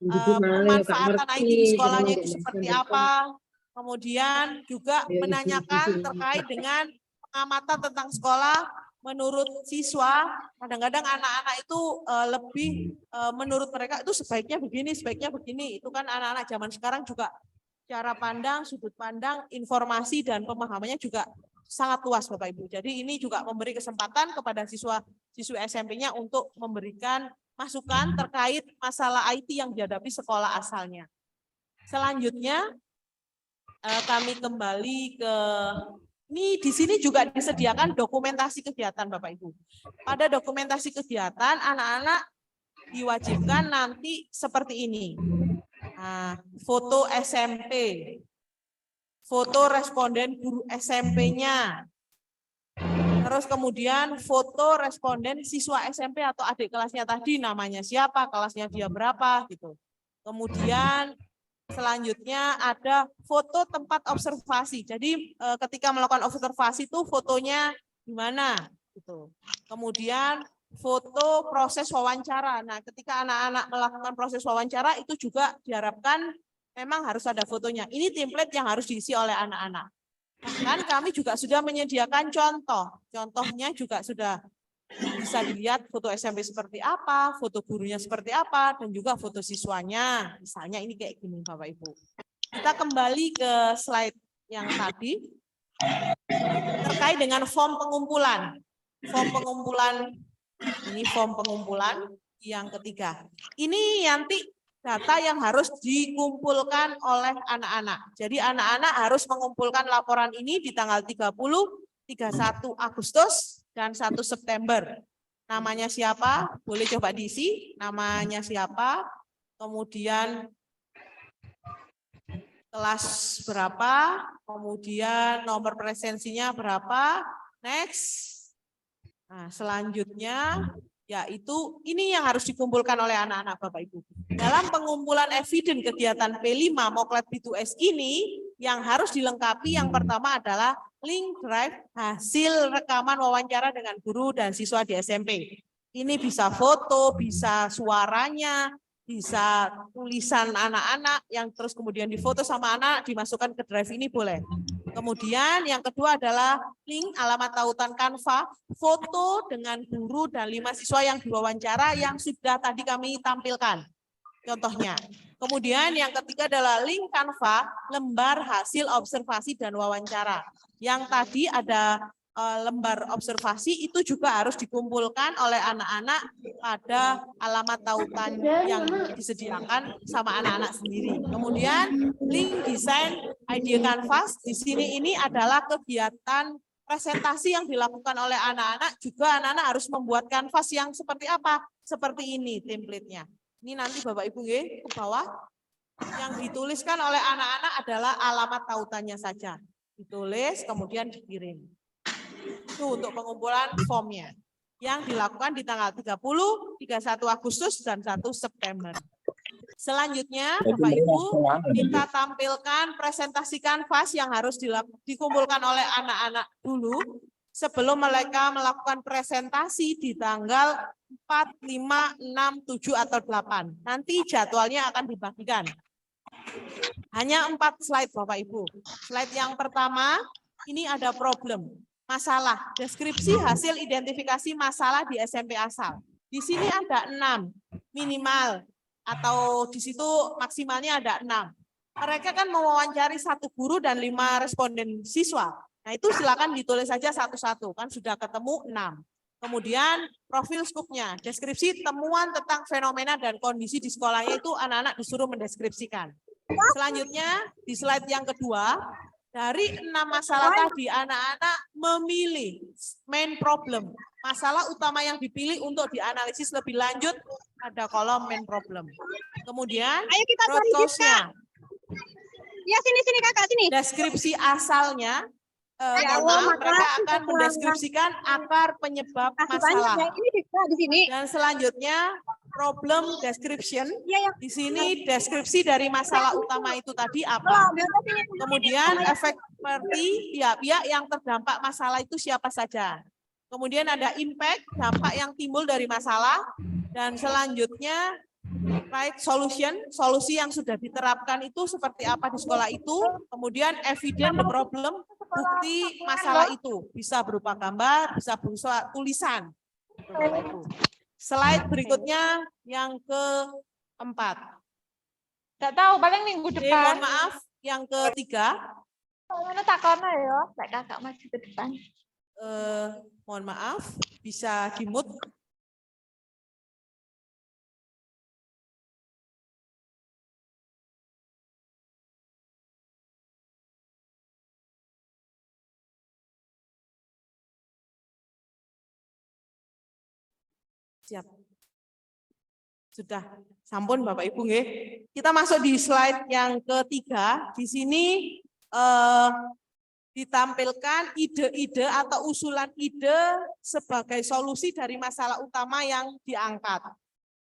pemanfaatan IT di sekolahnya itu seperti apa, kemudian juga menanyakan terkait dengan pengamatan tentang sekolah. Menurut siswa, kadang-kadang anak-anak itu lebih menurut mereka itu sebaiknya begini. Itu kan anak-anak zaman sekarang juga cara pandang, sudut pandang, informasi dan pemahamannya juga sangat luas Bapak Ibu. Jadi ini juga memberi kesempatan kepada siswi SMP-nya untuk memberikan masukan terkait masalah IT yang dihadapi sekolah asalnya. Selanjutnya, kami kembali ke ini di sini juga disediakan dokumentasi kegiatan Bapak Ibu. Pada dokumentasi kegiatan anak-anak diwajibkan nanti seperti ini. Nah, foto SMP, foto responden guru SMP-nya, terus kemudian foto responden siswa SMP atau adik kelasnya tadi, namanya siapa, kelasnya dia berapa, gitu. Kemudian selanjutnya ada foto tempat observasi. Jadi ketika melakukan observasi itu fotonya di mana, gitu. Kemudian foto proses wawancara. Nah, ketika anak-anak melakukan proses wawancara itu juga diharapkan memang harus ada fotonya. Ini template yang harus diisi oleh anak-anak. Bahkan kami juga sudah menyediakan contoh. Contohnya juga sudah bisa dilihat foto SMP seperti apa, foto gurunya seperti apa, dan juga foto siswanya. Misalnya ini kayak gini Bapak Ibu. Kita kembali ke slide yang tadi. Terkait dengan form pengumpulan. Form pengumpulan, ini form pengumpulan yang ketiga. Ini nanti data yang harus dikumpulkan oleh anak-anak. Jadi anak-anak harus mengumpulkan laporan ini di tanggal 30, 31 Agustus, dan 1 September. Namanya siapa? Boleh coba diisi. Namanya siapa? Kemudian kelas berapa? Kemudian nomor presensinya berapa? Next. Nah, selanjutnya yaitu ini yang harus dikumpulkan oleh anak-anak Bapak Ibu. Dalam pengumpulan eviden kegiatan P5 Moklet B2S ini yang harus dilengkapi yang pertama adalah link drive hasil rekaman wawancara dengan guru dan siswa di SMP. Ini bisa foto, bisa suaranya, bisa tulisan anak-anak yang terus kemudian difoto sama anak dimasukkan ke drive ini boleh. Kemudian yang kedua adalah link alamat tautan Canva, foto dengan guru dan 5 siswa yang diwawancara yang sudah tadi kami tampilkan. Contohnya. Kemudian yang ketiga adalah link Canva, lembar hasil observasi dan wawancara. Yang tadi ada lembar observasi itu juga harus dikumpulkan oleh anak-anak pada alamat tautan yang disediakan sama anak-anak sendiri. Kemudian link desain idea canvas di sini ini adalah kegiatan presentasi yang dilakukan oleh anak-anak, juga anak-anak harus membuat kanvas yang seperti apa? Seperti ini template-nya. Ini nanti Bapak Ibu ke bawah. Yang dituliskan oleh anak-anak adalah alamat tautannya saja. Ditulis kemudian dikirim. Itu untuk pengumpulan formnya yang dilakukan di tanggal 30, 31 Agustus, dan 1 September. Selanjutnya, Bapak Ibu, kita tampilkan presentasi kanvas yang harus dikumpulkan oleh anak-anak dulu sebelum mereka melakukan presentasi di tanggal 4, 5, 6, 7, atau 8. Nanti jadwalnya akan dibagikan. Hanya 4 slide, Bapak Ibu. Slide yang pertama, ini ada problem. Masalah, deskripsi hasil identifikasi masalah di SMP asal. Di sini ada 6 minimal atau di situ maksimalnya ada 6. Mereka kan mewawancari 1 guru dan 5 responden siswa. Nah itu silakan ditulis saja satu-satu, kan sudah ketemu 6. Kemudian profil skupnya, deskripsi temuan tentang fenomena dan kondisi di sekolahnya itu anak-anak disuruh mendeskripsikan. Selanjutnya di slide yang kedua, dari 6 masalah tadi, anak-anak memilih main problem. Masalah utama yang dipilih untuk dianalisis lebih lanjut ada kolom main problem. Kemudian, root cause-nya. Ya, sini kakak, sini. Deskripsi asalnya, mereka akan mendeskripsikan akar penyebab masalah. Ini di sini. Dan selanjutnya, problem description. Di sini deskripsi dari masalah utama itu tadi apa. Kemudian efek seperti pihak-pihak yang terdampak masalah itu siapa saja. Kemudian ada impact, dampak yang timbul dari masalah. Dan selanjutnya right solution, solusi yang sudah diterapkan itu seperti apa di sekolah itu. Kemudian evidence the problem, bukti masalah itu. Bisa berupa gambar, bisa berupa tulisan. Slide berikutnya yang keempat. Tidak tahu, paling minggu Oke, depan. mohon maaf, yang ketiga. Mana takono ya, kakak maju ke depan. Mohon maaf, bisa di-mute. Siap. Sudah. Sampun Bapak Ibu nggih. Kita masuk di slide yang ketiga. Di sini ditampilkan ide-ide atau usulan ide sebagai solusi dari masalah utama yang diangkat.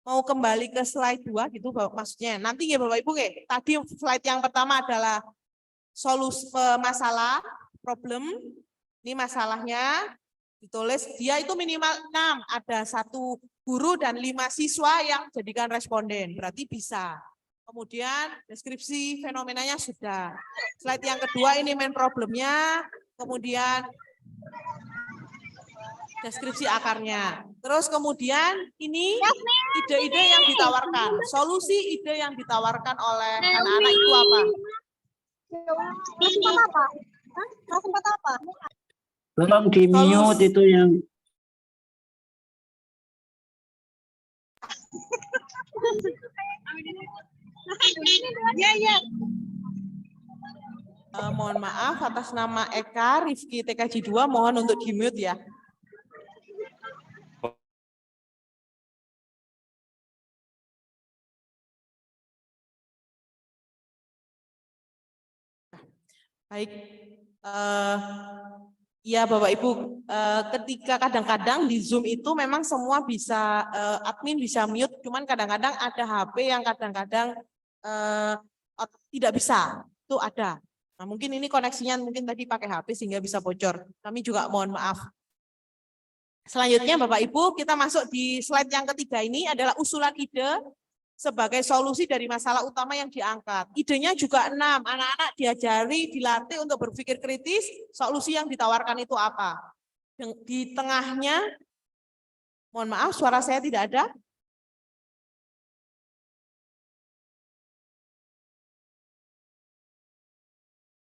Mau kembali ke slide 2 gitu maksudnya. Nanti ya Bapak Ibu nggih. Tadi slide yang pertama adalah solusi masalah, problem. Ini masalahnya ditulis, dia itu minimal 6, ada 1 guru dan 5 siswa yang jadikan responden, berarti bisa. Kemudian deskripsi fenomenanya sudah. Slide yang kedua ini main problemnya, kemudian deskripsi akarnya. Terus kemudian ini ide-ide yang ditawarkan, solusi ide yang ditawarkan oleh anak-anak itu apa? Sempat apa? Tolong di mute itu yang Mohon maaf atas nama Eka Rifki TKJ 2 mohon untuk di mute ya. Baik. Ya Bapak Ibu, ketika kadang-kadang di Zoom itu memang semua bisa, admin bisa mute, cuman kadang-kadang ada HP yang kadang-kadang tidak bisa, itu ada. Nah mungkin ini koneksinya mungkin tadi pakai HP sehingga bisa bocor, kami juga mohon maaf. Selanjutnya Bapak Ibu, kita masuk di slide yang ketiga ini adalah usulan ide sebagai solusi dari masalah utama yang diangkat. Idenya juga 6, anak-anak diajari, dilatih untuk berpikir kritis, solusi yang ditawarkan itu apa. Di tengahnya, mohon maaf suara saya tidak ada.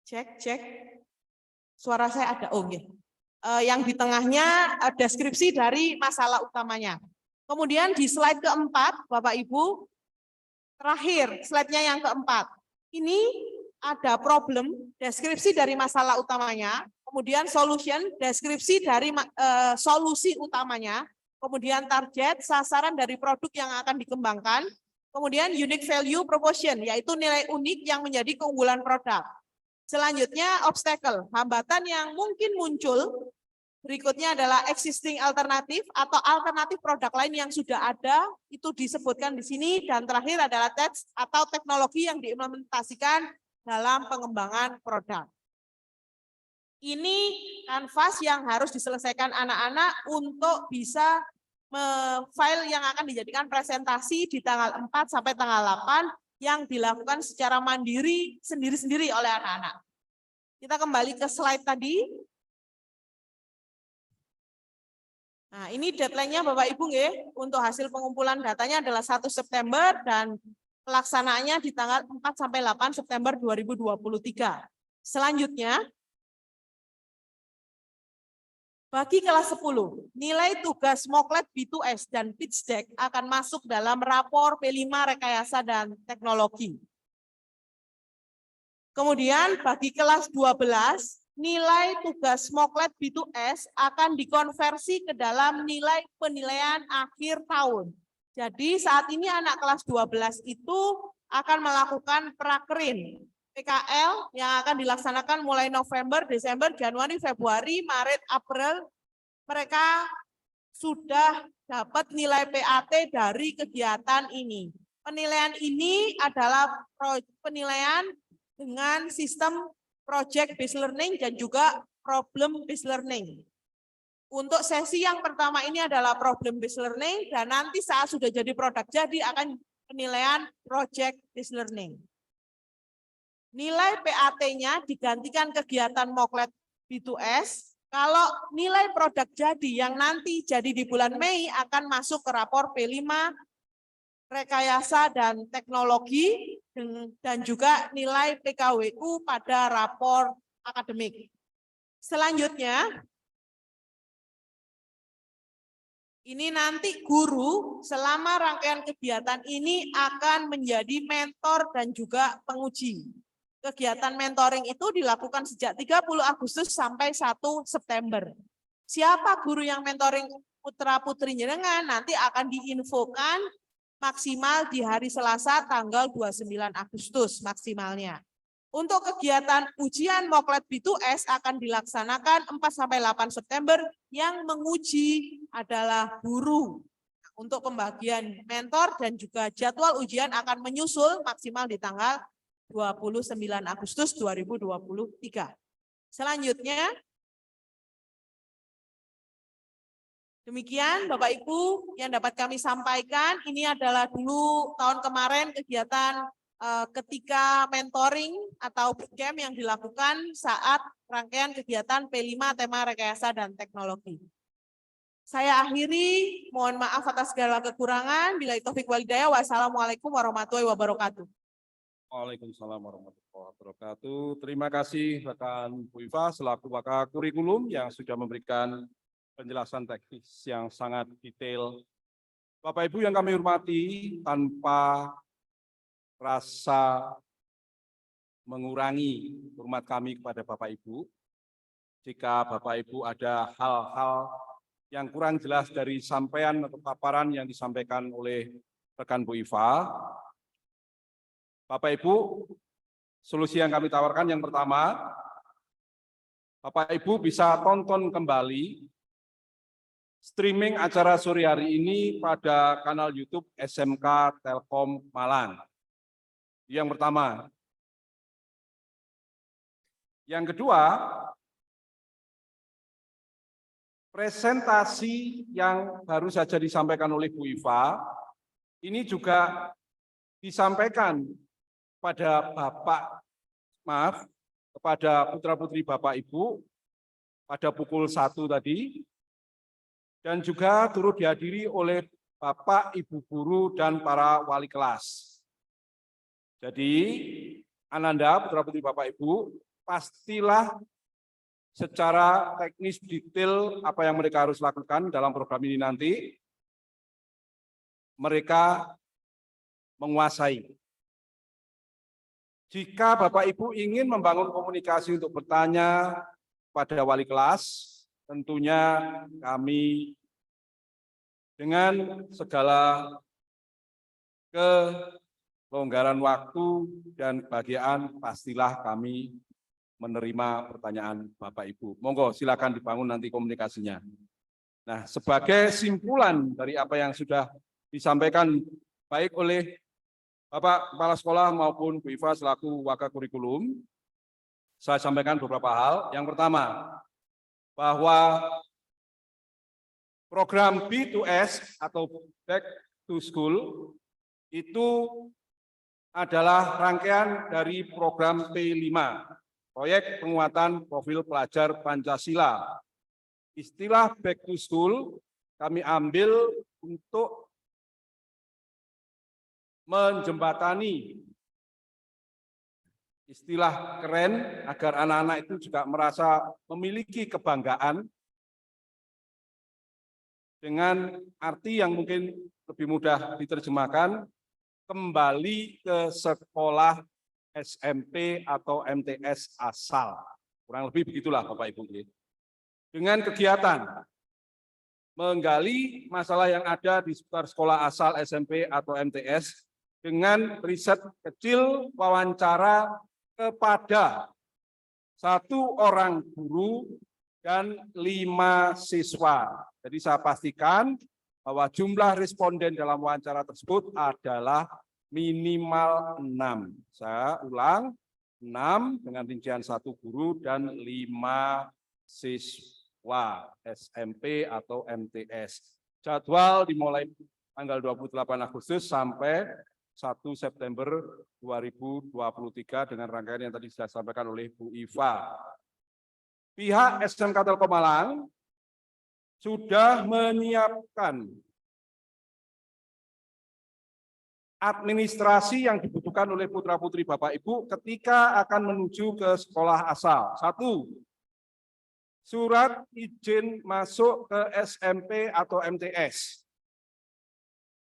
Cek. Suara saya ada, oh ya. Yang di tengahnya deskripsi dari masalah utamanya. Kemudian di slide keempat, Bapak Ibu, terakhir slide-nya yang keempat. Ini ada problem, deskripsi dari masalah utamanya, kemudian solution, deskripsi dari solusi utamanya, kemudian target, sasaran dari produk yang akan dikembangkan, kemudian unique value proposition, yaitu nilai unik yang menjadi keunggulan produk. Selanjutnya obstacle, hambatan yang mungkin muncul. Berikutnya adalah existing alternatif atau alternatif produk lain yang sudah ada, itu disebutkan di sini. Dan terakhir adalah teks atau teknologi yang diimplementasikan dalam pengembangan produk. Ini kanvas yang harus diselesaikan anak-anak untuk bisa file yang akan dijadikan presentasi di tanggal 4 sampai tanggal 8 yang dilakukan secara mandiri sendiri-sendiri oleh anak-anak. Kita kembali ke slide tadi. Nah, ini deadline-nya Bapak Ibu nggih, untuk hasil pengumpulan datanya adalah 1 September dan pelaksanaannya di tanggal 4 sampai 8 September 2023. Selanjutnya, bagi kelas 10, nilai tugas Moklet B2S dan pitch deck akan masuk dalam rapor P5 rekayasa dan teknologi. Kemudian bagi kelas 12, nilai tugas Moklet B2S akan dikonversi ke dalam nilai penilaian akhir tahun. Jadi saat ini anak kelas 12 itu akan melakukan prakerin PKL yang akan dilaksanakan mulai November, Desember, Januari, Februari, Maret, April. Mereka sudah dapat nilai PAT dari kegiatan ini. Penilaian ini adalah penilaian dengan sistem project based learning dan juga problem based learning. Untuk sesi yang pertama ini adalah problem based learning dan nanti saat sudah jadi produk jadi akan penilaian project based learning. Nilai PAT-nya digantikan kegiatan Moklet B2S. Kalau nilai produk jadi yang nanti jadi di bulan Mei akan masuk ke rapor P5 rekayasa dan teknologi dan juga nilai PKWU pada rapor akademik. Selanjutnya, ini nanti guru selama rangkaian kegiatan ini akan menjadi mentor dan juga penguji. Kegiatan mentoring itu dilakukan sejak 30 Agustus sampai 1 September. Siapa guru yang mentoring putra-putri jenengan nanti akan diinfokan maksimal di hari Selasa tanggal 29 Agustus maksimalnya. Untuk kegiatan ujian Moklet B2S akan dilaksanakan 4-8 September yang menguji adalah guru. Untuk pembagian mentor dan juga jadwal ujian akan menyusul maksimal di tanggal 29 Agustus 2023. Selanjutnya, demikian Bapak Ibu yang dapat kami sampaikan. Ini adalah dulu tahun kemarin kegiatan ketika mentoring atau bootcamp yang dilakukan saat rangkaian kegiatan P5 tema rekayasa dan teknologi. Saya akhiri, mohon maaf atas segala kekurangan. Billahi taufik walhidayah. Wassalamualaikum warahmatullahi wabarakatuh. Waalaikumsalam warahmatullahi wabarakatuh. Terima kasih rekan Bu Iva selaku Wakil Kurikulum yang sudah memberikan penjelasan teknis yang sangat detail. Bapak Ibu yang kami hormati, tanpa rasa mengurangi hormat kami kepada Bapak Ibu, jika Bapak Ibu ada hal-hal yang kurang jelas dari sampaian atau paparan yang disampaikan oleh rekan Bu Iva, Bapak Ibu, solusi yang kami tawarkan yang pertama, Bapak Ibu bisa tonton kembali streaming acara sore hari ini pada kanal YouTube SMK Telkom Malang. Yang pertama. Yang kedua, presentasi yang baru saja disampaikan oleh Bu Iva, ini juga disampaikan kepada kepada putra-putri Bapak Ibu pada pukul 1 tadi, dan juga turut dihadiri oleh Bapak, Ibu guru, dan para wali kelas. Jadi, Ananda, putra-putri Bapak Ibu, pastilah secara teknis detail apa yang mereka harus lakukan dalam program ini nanti, mereka menguasai. Jika Bapak Ibu ingin membangun komunikasi untuk bertanya pada wali kelas, tentunya kami dengan segala kelonggaran waktu dan kebahagiaan pastilah kami menerima pertanyaan Bapak Ibu. Monggo silakan dibangun nanti komunikasinya. Nah, sebagai simpulan dari apa yang sudah disampaikan baik oleh Bapak Kepala Sekolah maupun Bu Iva selaku Wakil Kurikulum, saya sampaikan beberapa hal. Yang pertama, bahwa program B2S atau Back to School itu adalah rangkaian dari program P5, proyek penguatan profil pelajar Pancasila. Istilah Back to School kami ambil untuk menjembatani istilah keren agar anak-anak itu juga merasa memiliki kebanggaan dengan arti yang mungkin lebih mudah diterjemahkan, kembali ke sekolah SMP atau MTS asal. Kurang lebih begitulah Bapak Ibu. Dengan kegiatan menggali masalah yang ada di sekitar sekolah asal SMP atau MTS dengan riset kecil wawancara kepada 1 orang guru dan 5 siswa. Jadi saya pastikan bahwa jumlah responden dalam wawancara tersebut adalah minimal 6. Saya ulang, 6 dengan rincian 1 guru dan 5 siswa SMP atau MTS. Jadwal dimulai tanggal 28 Agustus sampai 1 September 2023 dengan rangkaian yang tadi sudah disampaikan oleh Bu Iva. Pihak SMK Telkom Malang sudah menyiapkan administrasi yang dibutuhkan oleh putra-putri Bapak Ibu ketika akan menuju ke sekolah asal. 1. Surat izin masuk ke SMP atau MTS.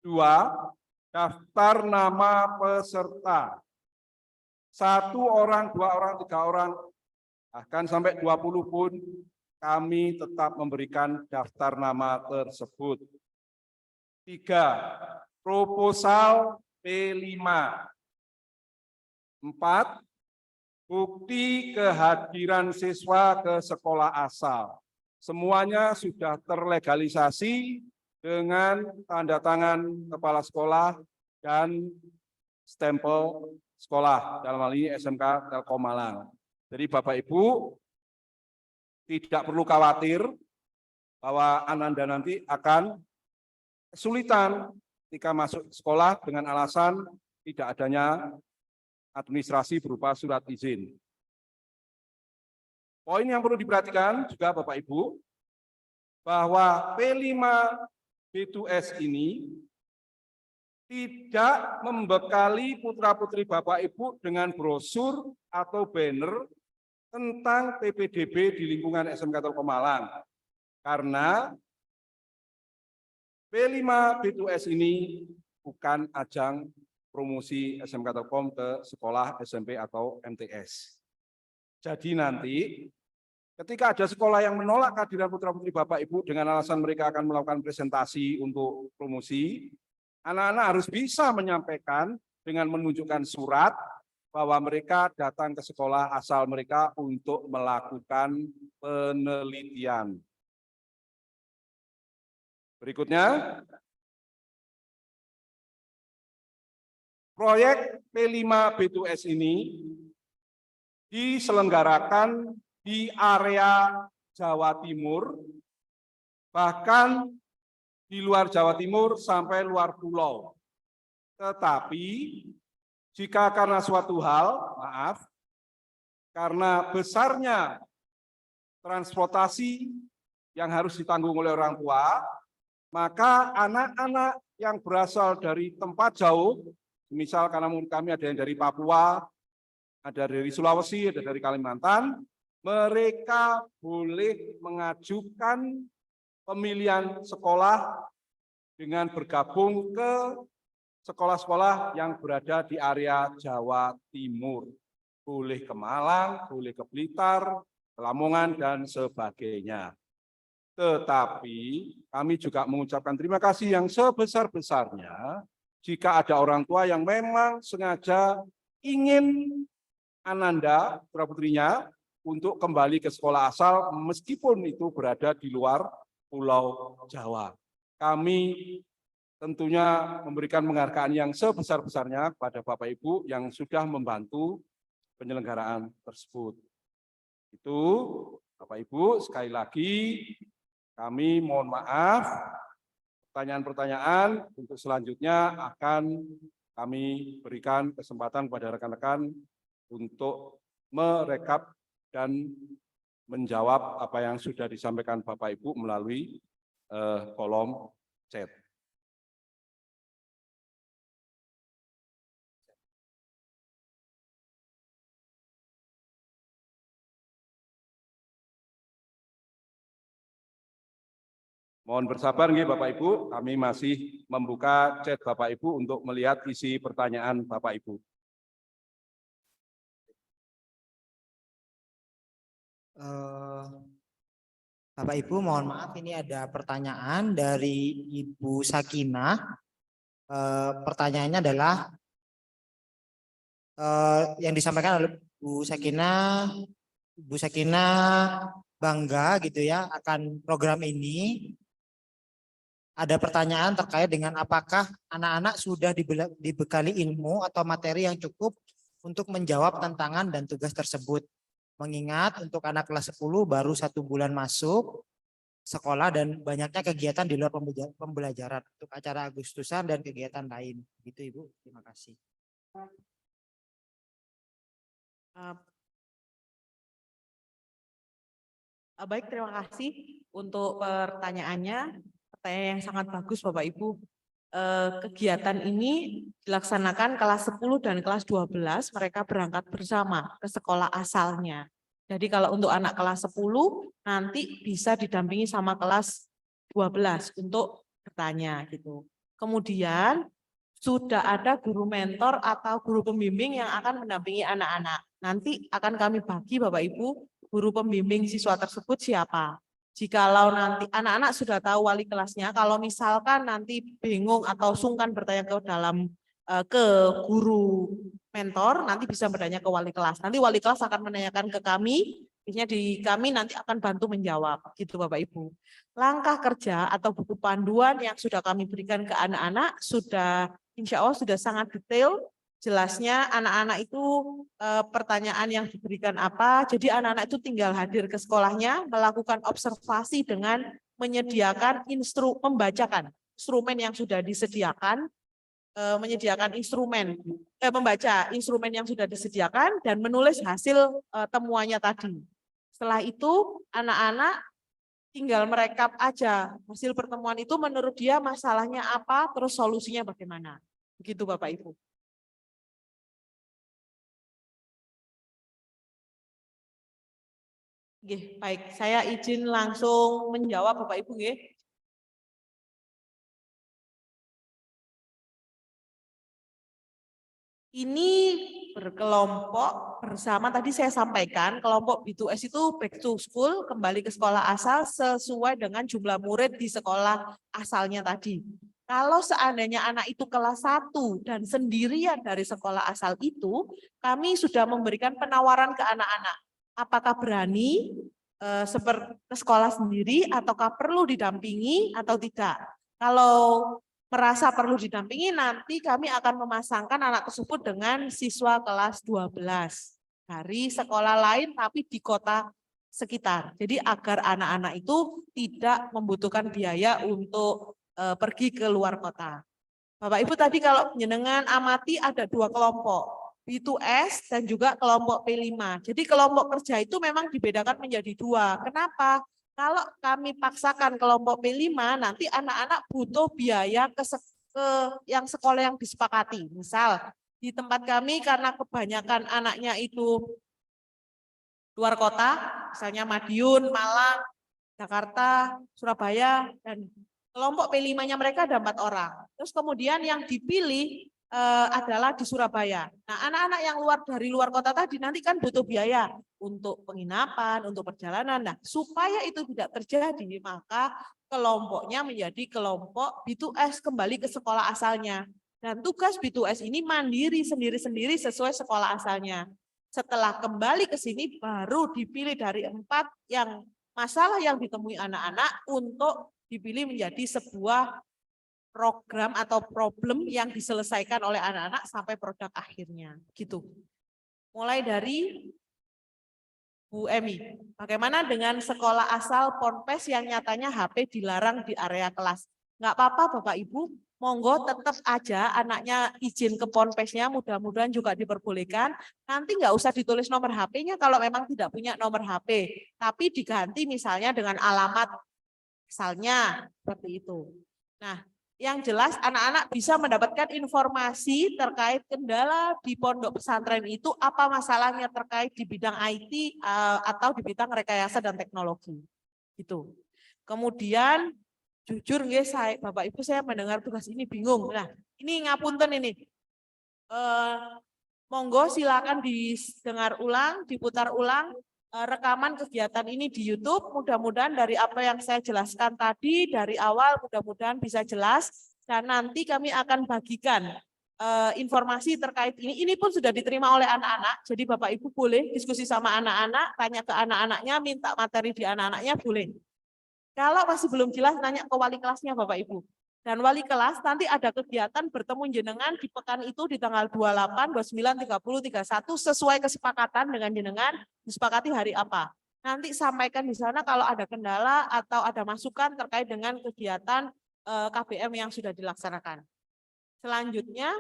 2. Daftar nama peserta. 1 orang, 2 orang, 3 orang, bahkan sampai 20 pun kami tetap memberikan daftar nama tersebut. 3. Proposal P5. 4. Bukti kehadiran siswa ke sekolah asal. Semuanya sudah terlegalisasi dengan tanda tangan kepala sekolah dan stempel sekolah, dalam hal ini SMK Telkom Malang. Jadi Bapak Ibu tidak perlu khawatir bahwa Ananda nanti akan kesulitan ketika masuk sekolah dengan alasan tidak adanya administrasi berupa surat izin. Poin yang perlu diperhatikan juga Bapak Ibu, bahwa P5 B2S ini tidak membekali putra-putri Bapak Ibu dengan brosur atau banner tentang PPDB di lingkungan SMK Telkom Malang. Karena P5 B2S ini bukan ajang promosi SMK Telkom ke sekolah SMP atau MTS. Jadi nanti ketika ada sekolah yang menolak kehadiran putra-putri Bapak Ibu dengan alasan mereka akan melakukan presentasi untuk promosi, anak-anak harus bisa menyampaikan dengan menunjukkan surat bahwa mereka datang ke sekolah asal mereka untuk melakukan penelitian. Berikutnya, proyek P5 B2S ini diselenggarakan di area Jawa Timur, bahkan di luar Jawa Timur sampai luar pulau. Tetapi jika karena suatu hal, karena besarnya transportasi yang harus ditanggung oleh orang tua, maka anak-anak yang berasal dari tempat jauh, misal karena menurut kami ada yang dari Papua, ada dari Sulawesi, ada dari Kalimantan, mereka boleh mengajukan pemilihan sekolah dengan bergabung ke sekolah-sekolah yang berada di area Jawa Timur. Boleh ke Malang, boleh ke Blitar, ke Lamongan, dan sebagainya. Tetapi kami juga mengucapkan terima kasih yang sebesar-besarnya jika ada orang tua yang memang sengaja ingin Ananda, putra-putrinya, untuk kembali ke sekolah asal meskipun itu berada di luar Pulau Jawa. Kami tentunya memberikan penghargaan yang sebesar-besarnya kepada Bapak Ibu yang sudah membantu penyelenggaraan tersebut. Itu Bapak Ibu, sekali lagi kami mohon maaf, pertanyaan-pertanyaan untuk selanjutnya akan kami berikan kesempatan kepada rekan-rekan untuk merekap dan menjawab apa yang sudah disampaikan Bapak Ibu melalui kolom chat. Mohon bersabar nggih Bapak Ibu, kami masih membuka chat Bapak Ibu untuk melihat isi pertanyaan Bapak Ibu. Bapak Ibu, mohon maaf ini ada pertanyaan dari Ibu Sakinah. Pertanyaannya adalah yang disampaikan oleh Bu Sakinah bangga gitu ya akan program ini. Ada pertanyaan terkait dengan apakah anak-anak sudah dibekali ilmu atau materi yang cukup untuk menjawab tantangan dan tugas tersebut. Mengingat untuk anak kelas 10 baru 1 bulan masuk sekolah dan banyaknya kegiatan di luar pembelajaran untuk acara Agustusan dan kegiatan lain. Gitu Ibu, terima kasih. Baik, terima kasih untuk pertanyaannya. Pertanyaan yang sangat bagus Bapak Ibu. Kegiatan ini dilaksanakan kelas 10 dan kelas 12, mereka berangkat bersama ke sekolah asalnya. Jadi kalau untuk anak kelas 10 nanti bisa didampingi sama kelas 12 untuk bertanya gitu. Kemudian sudah ada guru mentor atau guru pembimbing yang akan mendampingi anak-anak. Nanti akan kami bagi Bapak Ibu guru pembimbing siswa tersebut siapa. Jikalau nanti anak-anak sudah tahu wali kelasnya, kalau misalkan nanti bingung atau sungkan bertanya ke guru mentor, nanti bisa bertanya ke wali kelas. Nanti wali kelas akan menanyakan ke kami, biasanya di kami nanti akan bantu menjawab, gitu Bapak Ibu. Langkah kerja atau buku panduan yang sudah kami berikan ke anak-anak sudah insya Allah sudah sangat detail. Jelasnya anak-anak itu pertanyaan yang diberikan apa, jadi anak-anak itu tinggal hadir ke sekolahnya, melakukan observasi dengan menyediakan membacakan instrumen yang sudah disediakan, membaca instrumen yang sudah disediakan dan menulis hasil temuannya tadi. Setelah itu anak-anak tinggal merekap aja hasil pertemuan itu menurut dia masalahnya apa, terus solusinya bagaimana. Begitu Bapak Ibu. Nggih, baik, saya izin langsung menjawab Bapak Ibu nggih. Ini berkelompok bersama, tadi saya sampaikan kelompok B2S itu back to school, kembali ke sekolah asal sesuai dengan jumlah murid di sekolah asalnya tadi. Kalau seandainya anak itu kelas 1 dan sendirian dari sekolah asal itu, kami sudah memberikan penawaran ke anak-anak. Apakah berani seperti ke sekolah sendiri ataukah perlu didampingi atau tidak. Kalau merasa perlu didampingi, nanti kami akan memasangkan anak tersebut dengan siswa kelas 12 dari sekolah lain tapi di kota sekitar. Jadi agar anak-anak itu tidak membutuhkan biaya untuk pergi ke luar kota. Bapak Ibu tadi kalau jenengan amati ada 2 kelompok. B2S dan juga kelompok P5. Jadi kelompok kerja itu memang dibedakan menjadi 2. Kenapa? Kalau kami paksakan kelompok P5, nanti anak-anak butuh biaya ke yang sekolah yang disepakati. Misal, di tempat kami karena kebanyakan anaknya itu luar kota, misalnya Madiun, Malang, Jakarta, Surabaya, dan kelompok P5-nya mereka ada 4 orang. Terus kemudian yang dipilih adalah di Surabaya. Nah, anak-anak yang dari luar kota tadi nanti kan butuh biaya untuk penginapan, untuk perjalanan. Nah, supaya itu tidak terjadi, maka kelompoknya menjadi kelompok B2S kembali ke sekolah asalnya. Dan tugas B2S ini mandiri sendiri-sendiri sesuai sekolah asalnya. Setelah kembali ke sini baru dipilih dari 4 yang masalah yang ditemui anak-anak untuk dipilih menjadi sebuah program atau problem yang diselesaikan oleh anak-anak sampai produk akhirnya, gitu. Mulai dari Bu Emi, bagaimana dengan sekolah asal ponpes yang nyatanya HP dilarang di area kelas? Nggak apa-apa Bapak Ibu, monggo tetap aja anaknya izin ke ponpesnya, mudah-mudahan juga diperbolehkan. Nanti nggak usah ditulis nomor HP-nya kalau memang tidak punya nomor HP, tapi diganti misalnya dengan alamat asalnya, seperti itu. Nah, yang jelas anak-anak bisa mendapatkan informasi terkait kendala di pondok pesantren itu apa masalahnya terkait di bidang IT atau di bidang rekayasa dan teknologi. Gitu. Kemudian jujur guys, Bapak Ibu saya mendengar tugas ini bingung. Nah, ini ngapunten ini. Monggo silakan didengar ulang, diputar ulang rekaman kegiatan ini di YouTube. Mudah-mudahan dari apa yang saya jelaskan tadi dari awal mudah-mudahan bisa jelas dan nanti kami akan bagikan informasi terkait ini. Ini pun sudah diterima oleh anak-anak. Jadi Bapak Ibu boleh diskusi sama anak-anak, tanya ke anak-anaknya, minta materi di anak-anaknya boleh. Kalau masih belum jelas nanya ke wali kelasnya Bapak Ibu. Dan wali kelas nanti ada kegiatan bertemu jenengan di pekan itu di tanggal 28, 29, 30, 31 sesuai kesepakatan dengan jenengan disepakati hari apa. Nanti sampaikan di sana kalau ada kendala atau ada masukan terkait dengan kegiatan KBM yang sudah dilaksanakan. Selanjutnya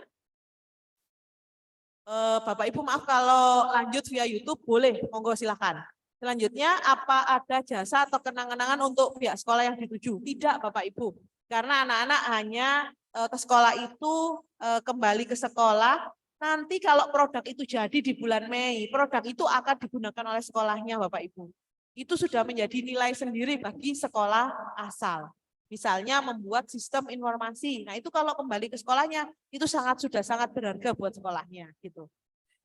Bapak Ibu maaf kalau lanjut via YouTube boleh, monggo silakan. Selanjutnya apa ada jasa atau kenang-kenangan untuk pihak sekolah yang dituju? Tidak Bapak Ibu. Karena anak-anak hanya ke sekolah itu kembali ke sekolah, nanti kalau produk itu jadi di bulan Mei, produk itu akan digunakan oleh sekolahnya Bapak Ibu. Itu sudah menjadi nilai sendiri bagi sekolah asal. Misalnya membuat sistem informasi, nah itu kalau kembali ke sekolahnya, itu sudah sangat berharga buat sekolahnya. Gitu.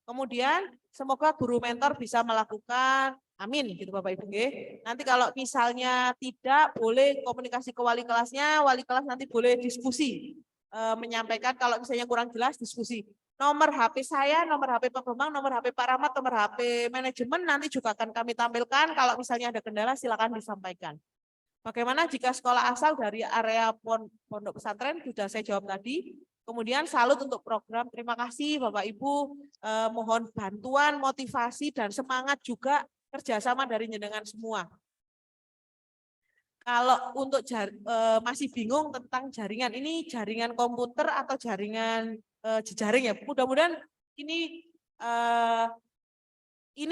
Kemudian semoga guru mentor bisa melakukan Amin gitu Bapak Ibu nggih. Nanti kalau misalnya tidak boleh komunikasi ke wali kelasnya, wali kelas nanti boleh diskusi menyampaikan kalau misalnya kurang jelas diskusi. Nomor HP saya, nomor HP Pak Bambang, nomor HP Pak Rahmat, nomor HP manajemen nanti juga akan kami tampilkan. Kalau misalnya ada kendala silakan disampaikan. Bagaimana jika sekolah asal dari area pondok pesantren sudah saya jawab tadi. Kemudian salut untuk program. Terima kasih Bapak Ibu. Mohon bantuan, motivasi dan semangat juga kerjasama dari jenengan semua. Kalau untuk masih bingung tentang jaringan, ini jaringan komputer atau jaringan jejaring ya. Mudah-mudahan ini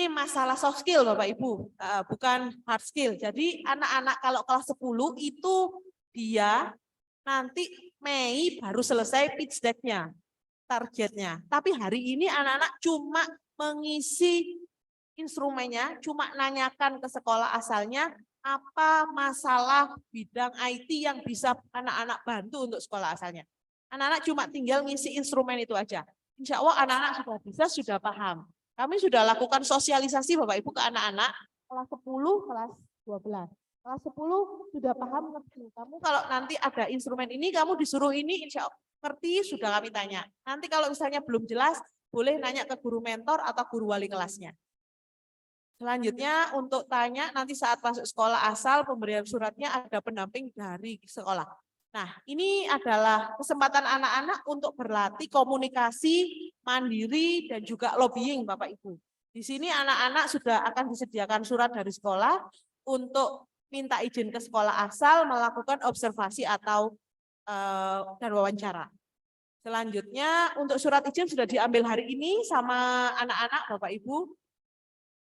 masalah soft skill Bapak Ibu, bukan hard skill. Jadi anak-anak kalau kelas 10 itu dia nanti Mei baru selesai pitch deck-nya, targetnya. Tapi hari ini anak-anak cuma mengisi instrumennya, cuma nanyakan ke sekolah asalnya apa masalah bidang IT yang bisa anak-anak bantu untuk sekolah asalnya. Anak-anak cuma tinggal ngisi instrumen itu aja. Insya Allah anak-anak sudah bisa, sudah paham. Kami sudah lakukan sosialisasi Bapak Ibu ke anak-anak kelas 10, kelas 12. Kelas 10 sudah paham, ngerti. Kamu kalau nanti ada instrumen ini, kamu disuruh ini, insya Allah ngerti, sudah kami tanya. Nanti kalau misalnya belum jelas, boleh nanya ke guru mentor atau guru wali kelasnya. Selanjutnya untuk tanya nanti saat masuk sekolah asal pemberian suratnya ada pendamping dari sekolah. Nah ini adalah kesempatan anak-anak untuk berlatih komunikasi mandiri dan juga lobbying Bapak Ibu. Di sini anak-anak sudah akan disediakan surat dari sekolah untuk minta izin ke sekolah asal melakukan observasi atau dan wawancara. Selanjutnya untuk surat izin sudah diambil hari ini sama anak-anak Bapak Ibu.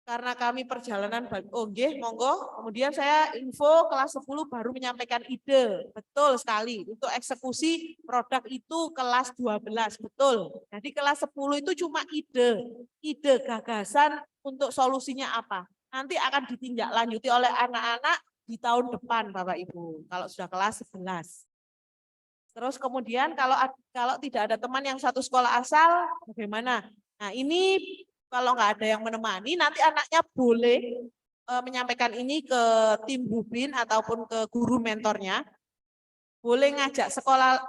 Karena kami perjalanan, monggo. Kemudian saya info kelas 10 baru menyampaikan ide, betul sekali. Untuk eksekusi produk itu kelas 12, betul. Jadi kelas 10 itu cuma ide gagasan untuk solusinya apa. Nanti akan ditindaklanjuti oleh anak-anak di tahun depan, Bapak Ibu. Kalau sudah kelas 11. Terus kemudian kalau tidak ada teman yang satu sekolah asal, bagaimana? Nah ini kalau nggak ada yang menemani, nanti anaknya boleh menyampaikan ini ke tim Bubin ataupun ke guru mentornya. Boleh ngajak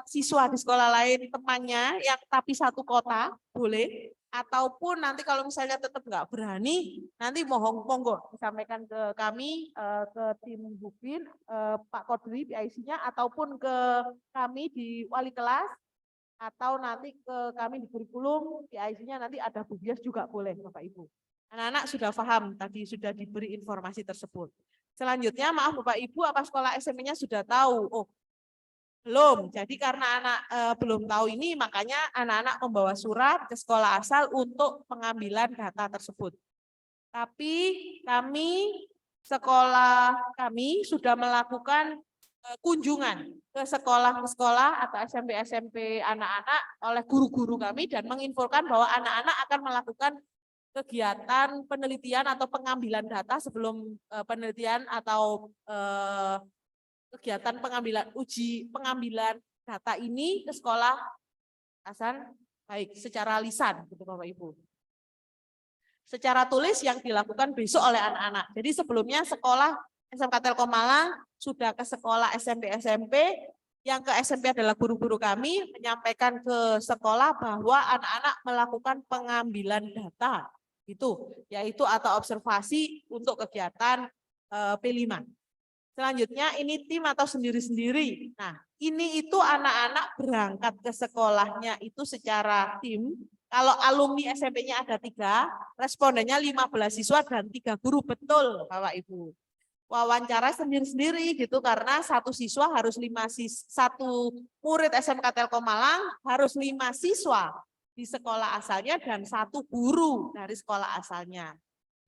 siswa di sekolah lain temannya yang tapi satu kota, boleh. Ataupun nanti kalau misalnya tetap nggak berani, nanti monggo disampaikan ke kami, ke tim Bubin, Pak Kodri PIC-nya, ataupun ke kami di wali kelas, atau nanti ke kami di kurikulum, PIC-nya nanti ada Bubias juga boleh Bapak Ibu. Anak-anak sudah paham, tadi sudah diberi informasi tersebut. Selanjutnya, maaf Bapak Ibu, apa sekolah SMP-nya sudah tahu? Oh, belum. Jadi karena anak belum tahu ini, makanya anak-anak membawa surat ke sekolah asal untuk pengambilan data tersebut. Tapi sekolah kami sudah melakukan kunjungan ke sekolah atau SMP anak-anak oleh guru-guru kami dan menginfokan bahwa anak-anak akan melakukan kegiatan penelitian atau pengambilan data sebelum penelitian atau kegiatan pengambilan data ini ke sekolah asal baik secara lisan gitu Bapak Ibu. Secara tulis yang dilakukan besok oleh anak-anak. Jadi sebelumnya sekolah SMK Telkom Malang sudah ke sekolah SMP, yang ke SMP adalah guru-guru kami menyampaikan ke sekolah bahwa anak-anak melakukan pengambilan data, yaitu atau observasi untuk kegiatan P5. Selanjutnya ini tim atau sendiri-sendiri. Nah ini itu anak-anak berangkat ke sekolahnya itu secara tim. Kalau alumni SMP-nya ada 3, respondennya 15 siswa dan 3 guru, betul Bapak Ibu. Wawancara sendiri-sendiri gitu karena satu siswa harus 1 murid SMK Telkom Malang harus 5 siswa di sekolah asalnya dan 1 guru dari sekolah asalnya.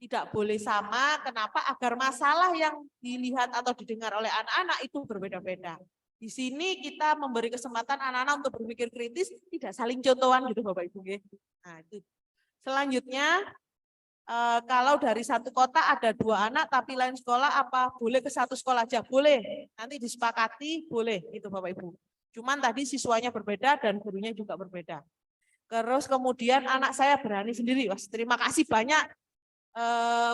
Tidak boleh sama, kenapa? Agar masalah yang dilihat atau didengar oleh anak-anak itu berbeda-beda. Di sini kita memberi kesempatan anak-anak untuk berpikir kritis, tidak saling contohan gitu Bapak Ibu. Nah, itu. Selanjutnya kalau dari satu kota ada 2 anak tapi lain sekolah, apa boleh ke satu sekolah aja? Boleh, nanti disepakati boleh itu Bapak Ibu. Cuman tadi siswanya berbeda dan gurunya juga berbeda. Terus kemudian anak saya berani sendiri. Terima kasih banyak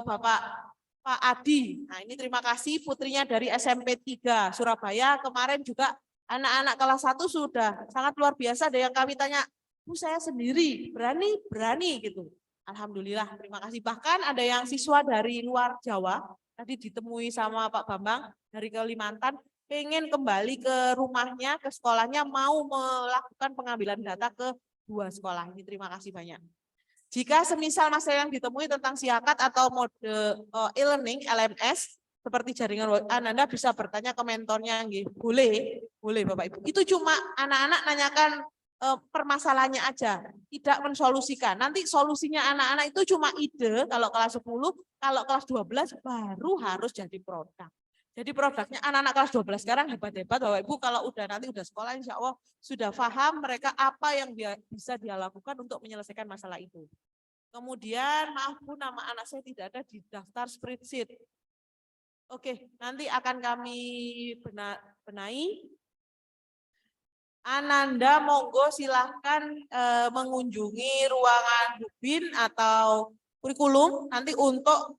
Bapak Pak Adi. Nah, ini terima kasih putrinya dari SMP 3 Surabaya. Kemarin juga anak-anak kelas 1 sudah sangat luar biasa. Ada yang kami tanya, Bu, saya sendiri, berani gitu. Alhamdulillah, terima kasih. Bahkan ada yang siswa dari luar Jawa, tadi ditemui sama Pak Bambang dari Kalimantan, pengen kembali ke rumahnya, ke sekolahnya, mau melakukan pengambilan data ke 2 sekolah. Ini terima kasih banyak. Jika semisal masalah yang ditemui tentang siakat atau mode e-learning LMS seperti jaringan WA, Anda bisa bertanya ke mentornya, boleh Bapak Ibu. Itu cuma anak-anak nanyakan permasalahannya aja, tidak mensolusikan. Nanti solusinya anak-anak itu cuma ide, kalau kelas 10, kalau kelas 12 baru harus jadi produk. Jadi produknya anak-anak kelas 12 sekarang hebat-hebat Bapak Ibu, kalau nanti udah sekolah insya Allah sudah paham mereka apa yang bisa dia lakukan untuk menyelesaikan masalah itu. Kemudian maaf Bu, nama anak saya tidak ada di daftar spreadsheet. Oke, nanti akan kami benahi. Ananda monggo silahkan mengunjungi ruangan Bubin atau kurikulum nanti untuk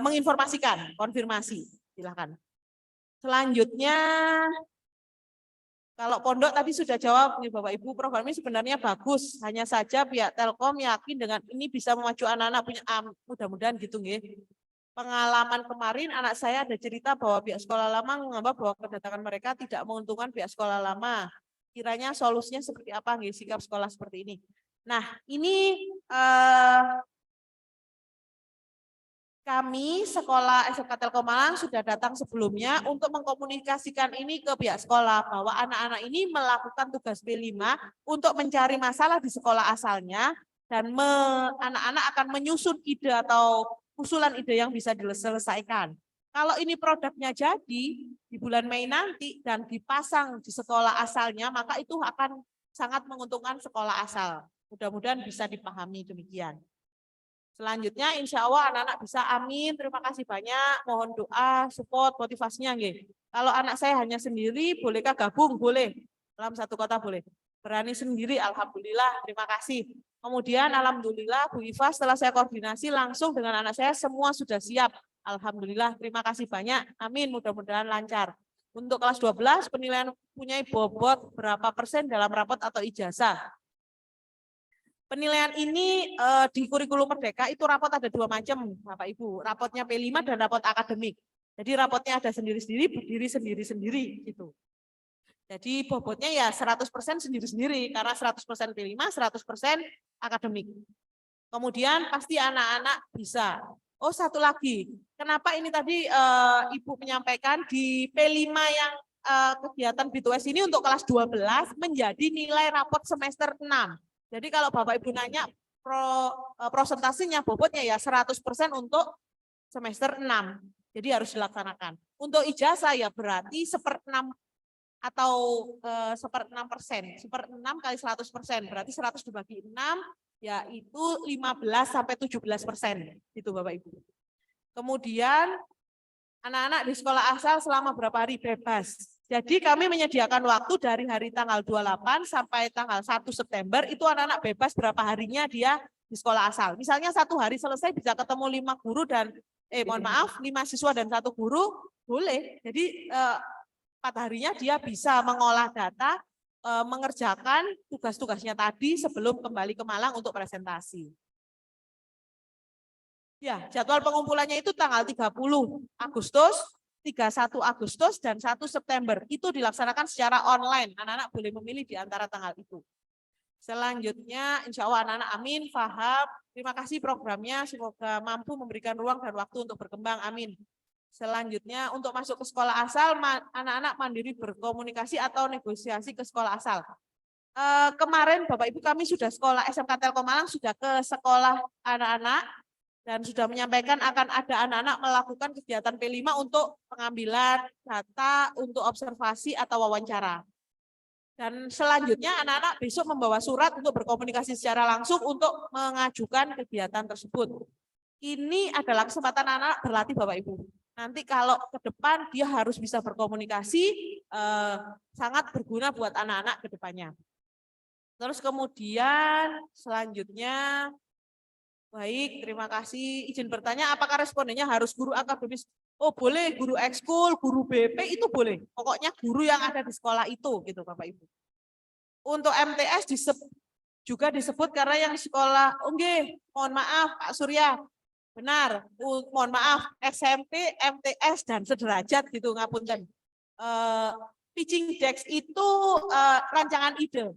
menginformasikan, konfirmasi. Silahkan. Selanjutnya, kalau pondok tadi sudah jawab nih Bapak Ibu, program ini sebenarnya bagus. Hanya saja pihak Telkom yakin dengan ini bisa memacu anak-anak punya mudah-mudahan gitu nggih. Pengalaman kemarin anak saya ada cerita bahwa pihak sekolah lama menganggap bahwa kedatangan mereka tidak menguntungkan pihak sekolah lama. Kiranya solusinya seperti apa nggih sikap sekolah seperti ini. Nah, ini kami sekolah SMK Telkom Malang sudah datang sebelumnya untuk mengkomunikasikan ini ke pihak sekolah bahwa anak-anak ini melakukan tugas B5 untuk mencari masalah di sekolah asalnya dan anak-anak akan menyusun ide atau usulan ide yang bisa diselesaikan. Kalau ini produknya jadi di bulan Mei nanti dan dipasang di sekolah asalnya, maka itu akan sangat menguntungkan sekolah asal. Mudah-mudahan bisa dipahami demikian. Selanjutnya insya Allah anak-anak bisa amin. Terima kasih banyak. Mohon doa, support, motivasinya. Nggih. Kalau anak saya hanya sendiri, bolehkah gabung? Boleh. Dalam satu kota boleh. Berani sendiri, alhamdulillah. Terima kasih. Kemudian alhamdulillah Bu Iva setelah saya koordinasi langsung dengan anak saya semua sudah siap. Alhamdulillah. Terima kasih banyak. Amin. Mudah-mudahan lancar. Untuk kelas 12 penilaian punya bobot berapa persen dalam rapot atau ijazah. Penilaian ini di kurikulum Merdeka itu rapot ada 2 macam, Bapak Ibu. Rapotnya P5 dan rapot akademik. Jadi rapotnya ada sendiri-sendiri, berdiri sendiri-sendiri gitu. Jadi bobotnya ya 100% sendiri-sendiri karena 100% P5, 100% akademik. Kemudian pasti anak-anak bisa. Oh, satu lagi. Kenapa ini tadi Ibu menyampaikan di P5 yang kegiatan B2S ini untuk kelas 12 menjadi nilai rapot semester 6. Jadi kalau Bapak Ibu nanya prosentasinya bobotnya ya 100% untuk semester 6. Jadi harus dilaksanakan. Untuk ijazah ya berarti 1/6 atau 1/6%. 1/6 kali 100%. Berarti 100 dibagi 6 yaitu 15-17%. Itu Bapak Ibu. Kemudian anak-anak di sekolah asal selama berapa hari bebas. Jadi kami menyediakan waktu dari hari tanggal 28 sampai tanggal 1 September itu anak-anak bebas berapa harinya dia di sekolah asal. Misalnya 1 hari selesai bisa ketemu 5 guru dan 5 siswa dan 1 guru, boleh. Jadi 4 harinya dia bisa mengolah data, mengerjakan tugas-tugasnya tadi sebelum kembali ke Malang untuk presentasi. Ya, jadwal pengumpulannya itu tanggal 30 Agustus, 31 Agustus, dan 1 September. Itu dilaksanakan secara online. Anak-anak boleh memilih di antara tanggal itu. Selanjutnya, insya Allah anak-anak amin, paham. Terima kasih programnya, semoga mampu memberikan ruang dan waktu untuk berkembang, amin. Selanjutnya, untuk masuk ke sekolah asal, anak-anak mandiri berkomunikasi atau negosiasi ke sekolah asal. Kemarin Bapak Ibu kami sudah sekolah SMK Telkom Malang sudah ke sekolah anak-anak dan sudah menyampaikan akan ada anak-anak melakukan kegiatan P5 untuk pengambilan data, untuk observasi atau wawancara. Dan selanjutnya anak-anak besok membawa surat untuk berkomunikasi secara langsung untuk mengajukan kegiatan tersebut. Ini adalah kesempatan anak-anak berlatih Bapak Ibu. Nanti kalau ke depan dia harus bisa berkomunikasi, sangat berguna buat anak-anak ke depannya. Terus kemudian selanjutnya Baik, terima kasih. Izin bertanya, apakah respondennya harus guru akademis? Oh, boleh, guru ekskul, guru BP itu boleh. Pokoknya guru yang ada di sekolah itu, gitu Bapak Ibu. Untuk MTS juga disebut karena yang sekolah, mohon maaf Pak Surya, benar, mohon maaf, SMP, MTS, dan sederajat gitu, ngapunten. Pitching Deck itu rancangan ide.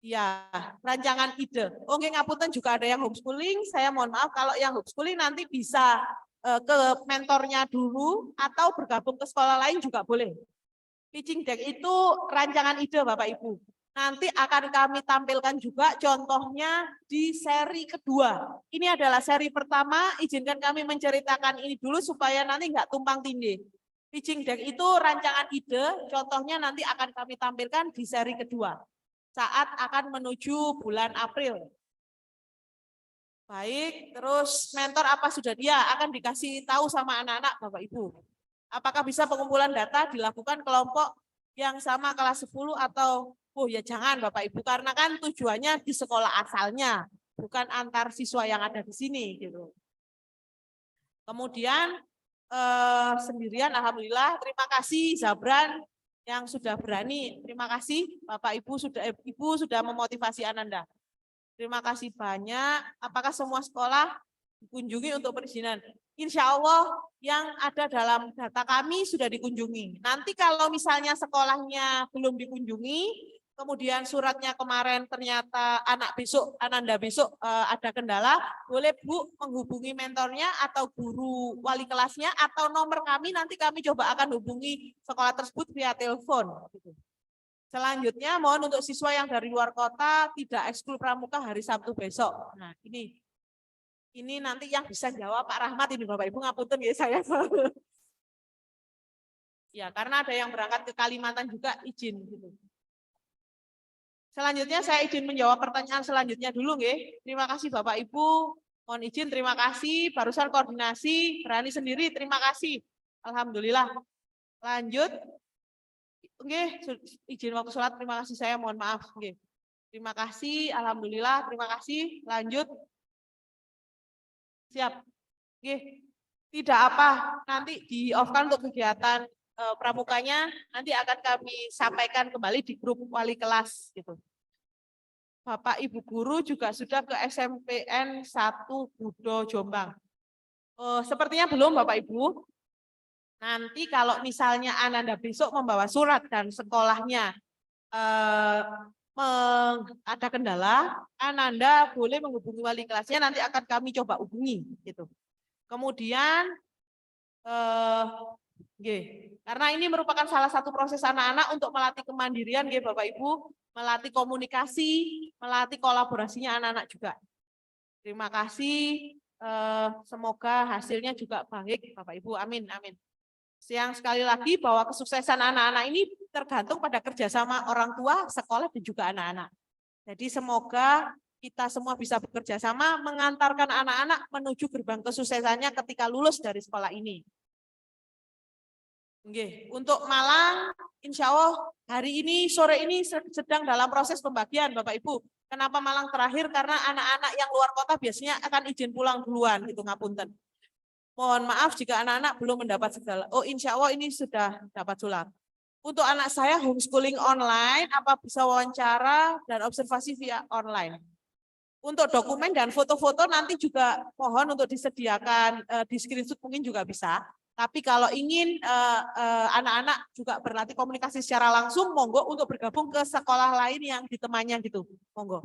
Ya, rancangan ide. Oke, ngapunten juga ada yang homeschooling. Saya mohon maaf kalau yang homeschooling nanti bisa ke mentornya dulu atau bergabung ke sekolah lain juga boleh. Pitching Deck itu rancangan ide Bapak Ibu. Nanti akan kami tampilkan juga contohnya di seri kedua. Ini adalah seri pertama, izinkan kami menceritakan ini dulu supaya nanti nggak tumpang tindih. Pitching Deck itu rancangan ide, contohnya nanti akan kami tampilkan di seri kedua. Saat akan menuju bulan April. Baik, terus mentor apa sudah dia akan dikasih tahu sama anak-anak Bapak Ibu. Apakah bisa pengumpulan data dilakukan kelompok yang sama kelas 10 atau ya jangan Bapak Ibu karena kan tujuannya di sekolah asalnya, bukan antar siswa yang ada di sini gitu. Kemudian sendirian alhamdulillah, terima kasih Zabran yang sudah berani. Terima kasih Bapak Ibu sudah memotivasi Ananda. Terima kasih banyak. Apakah semua sekolah dikunjungi untuk perizinan? Insya Allah yang ada dalam data kami sudah dikunjungi. Nanti kalau misalnya sekolahnya belum dikunjungi, kemudian suratnya kemarin ternyata Ananda besok ada kendala, boleh Bu menghubungi mentornya atau guru wali kelasnya atau nomor kami, nanti kami coba akan hubungi sekolah tersebut via telepon. Selanjutnya mohon untuk siswa yang dari luar kota tidak ekskul pramuka hari Sabtu besok. Nah ini nanti yang bisa jawab Pak Rahmat ini Bapak Ibu, ngapunten ya saya. Ya karena ada yang berangkat ke Kalimantan juga izin gitu. Selanjutnya saya izin menjawab pertanyaan selanjutnya dulu nggih. Terima kasih Bapak Ibu. Mohon izin, terima kasih. Barusan koordinasi, berani sendiri, terima kasih. Alhamdulillah. Lanjut. Nggih, izin waktu sholat, terima kasih saya, mohon maaf nggih. Terima kasih, alhamdulillah, terima kasih. Lanjut. Siap. Nggih. Tidak apa, nanti di-off-kan untuk kegiatan pramukanya, nanti akan kami sampaikan kembali di grup wali kelas gitu. Bapak Ibu guru juga sudah ke SMPN 1 Budo Jombang. Sepertinya belum Bapak Ibu. Nanti kalau misalnya Ananda besok membawa surat dan sekolahnya ada kendala, Ananda boleh menghubungi wali kelasnya, nanti akan kami coba hubungi gitu. Kemudian karena ini merupakan salah satu proses anak-anak untuk melatih kemandirian, Bapak Ibu, melatih komunikasi, melatih kolaborasinya anak-anak juga. Terima kasih, semoga hasilnya juga baik, Bapak Ibu. Amin, amin. Yang sekali lagi bahwa kesuksesan anak-anak ini tergantung pada kerjasama orang tua, sekolah, dan juga anak-anak. Jadi semoga kita semua bisa bekerja sama mengantarkan anak-anak menuju gerbang kesuksesannya ketika lulus dari sekolah ini. Oke, untuk Malang, insya Allah hari ini, sore ini sedang dalam proses pembagian Bapak Ibu. Kenapa Malang terakhir? Karena anak-anak yang luar kota biasanya akan izin pulang duluan, gitu ngapunten. Mohon maaf jika anak-anak belum mendapat segala. Oh, insya Allah ini sudah dapat surat. Untuk anak saya homeschooling online, apa bisa wawancara dan observasi via online. Untuk dokumen dan foto-foto nanti juga mohon untuk disediakan di screenshot mungkin juga bisa. Tapi kalau ingin anak-anak juga berlatih komunikasi secara langsung, monggo untuk bergabung ke sekolah lain yang ditemanya gitu, monggo.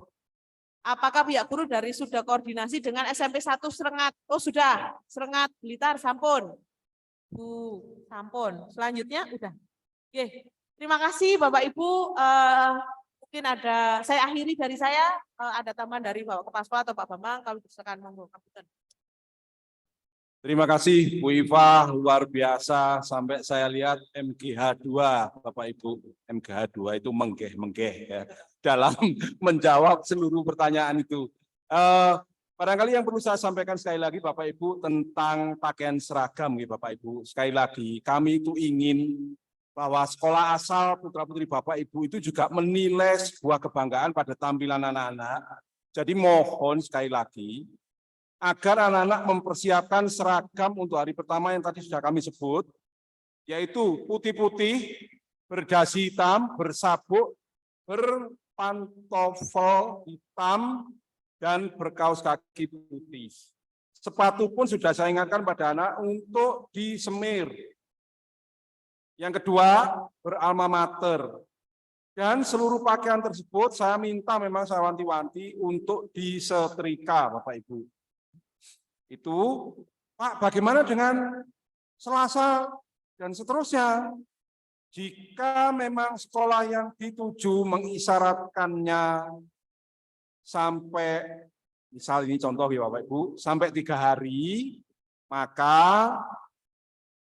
Apakah pihak guru dari sudah koordinasi dengan SMP 1 Serengat? Oh sudah, Serengat, Blitar, sampun. Bu, sampun. Selanjutnya udah. Oke, terima kasih Bapak Ibu. Mungkin ada, saya akhiri dari saya, ada tambahan dari Bapak Kepala Sekolah atau Pak Bambang, kalau silakan monggo. Terima kasih Bu Iva, luar biasa sampai saya lihat MGH 2 Bapak Ibu. MGH 2 itu menggeh-menggeh ya dalam menjawab seluruh pertanyaan itu. Barangkali yang perlu saya sampaikan sekali lagi Bapak Ibu tentang pakaian seragam ya Bapak Ibu. Sekali lagi kami itu ingin bahwa sekolah asal putra-putri Bapak Ibu itu juga menilai sebuah kebanggaan pada tampilan anak-anak. Jadi mohon sekali lagi, agar anak-anak mempersiapkan seragam untuk hari pertama yang tadi sudah kami sebut, yaitu putih-putih, berdasi hitam, bersabuk, berpantofel hitam, dan berkaos kaki putih. Sepatu pun sudah saya ingatkan pada anak untuk disemir. Yang kedua, beralma mater. Dan seluruh pakaian tersebut saya minta, memang saya wanti-wanti untuk disetrika, Bapak Ibu. Itu, Pak, bagaimana dengan Selasa dan seterusnya? Jika memang sekolah yang dituju mengisyaratkannya sampai, misal ini contoh ya Bapak Ibu, sampai 3 hari, maka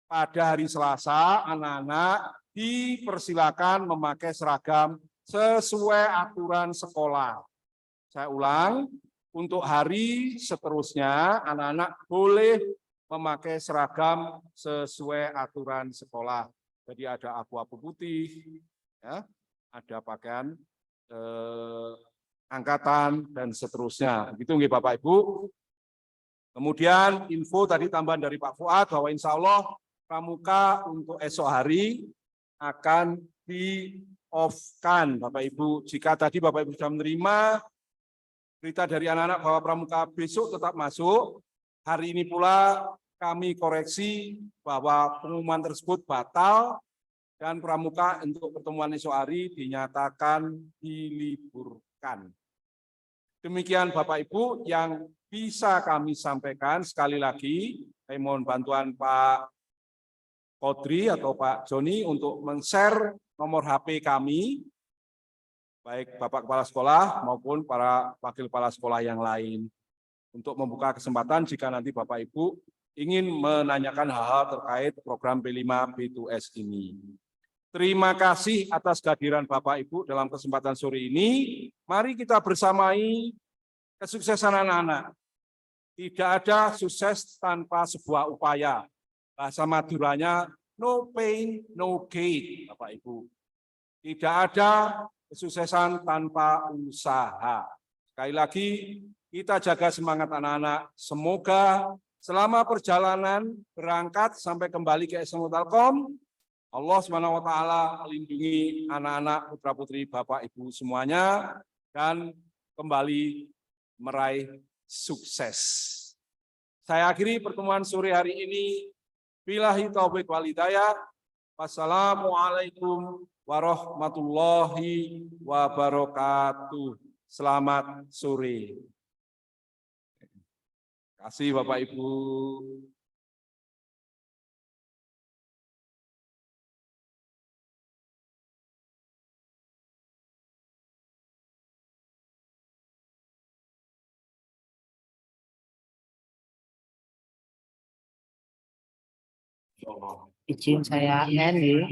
pada hari Selasa anak-anak dipersilakan memakai seragam sesuai aturan sekolah. Saya ulang, untuk hari seterusnya anak-anak boleh memakai seragam sesuai aturan sekolah. Jadi ada abu-abu putih, ya, ada pakaian angkatan dan seterusnya. Gitu nggih Bapak Ibu. Kemudian info tadi tambahan dari Pak Fuad bahwa insya Allah pramuka untuk esok hari akan di-off-kan Bapak Ibu. Jika tadi Bapak Ibu sudah menerima berita dari anak-anak bahwa pramuka besok tetap masuk, hari ini pula kami koreksi bahwa pengumuman tersebut batal dan pramuka untuk pertemuan esok hari dinyatakan diliburkan. Demikian Bapak Ibu yang bisa kami sampaikan. Sekali lagi, saya mohon bantuan Pak Kodri atau Pak Joni untuk men-share nomor HP kami, baik Bapak Kepala Sekolah maupun para wakil kepala sekolah yang lain, untuk membuka kesempatan jika nanti Bapak Ibu ingin menanyakan hal-hal terkait program B5 B2S ini. Terima kasih atas kehadiran Bapak Ibu dalam kesempatan sore ini. Mari kita bersamai kesuksesan anak-anak. Tidak ada sukses tanpa sebuah upaya. Bahasa Maduranya, no pain, no gain, Bapak Ibu. Tidak ada kesuksesan tanpa usaha. Sekali lagi, kita jaga semangat anak-anak. Semoga selama perjalanan berangkat sampai kembali ke SMU Telkom, Allah SWT melindungi anak-anak putra-putri Bapak Ibu semuanya dan kembali meraih sukses. Saya akhiri pertemuan sore hari ini. Billahi taufiq wal hidayah. Wassalamualaikum warahmatullahi wabarakatuh. Selamat sore. Terima kasih Bapak Ibu. Izin saya end ya.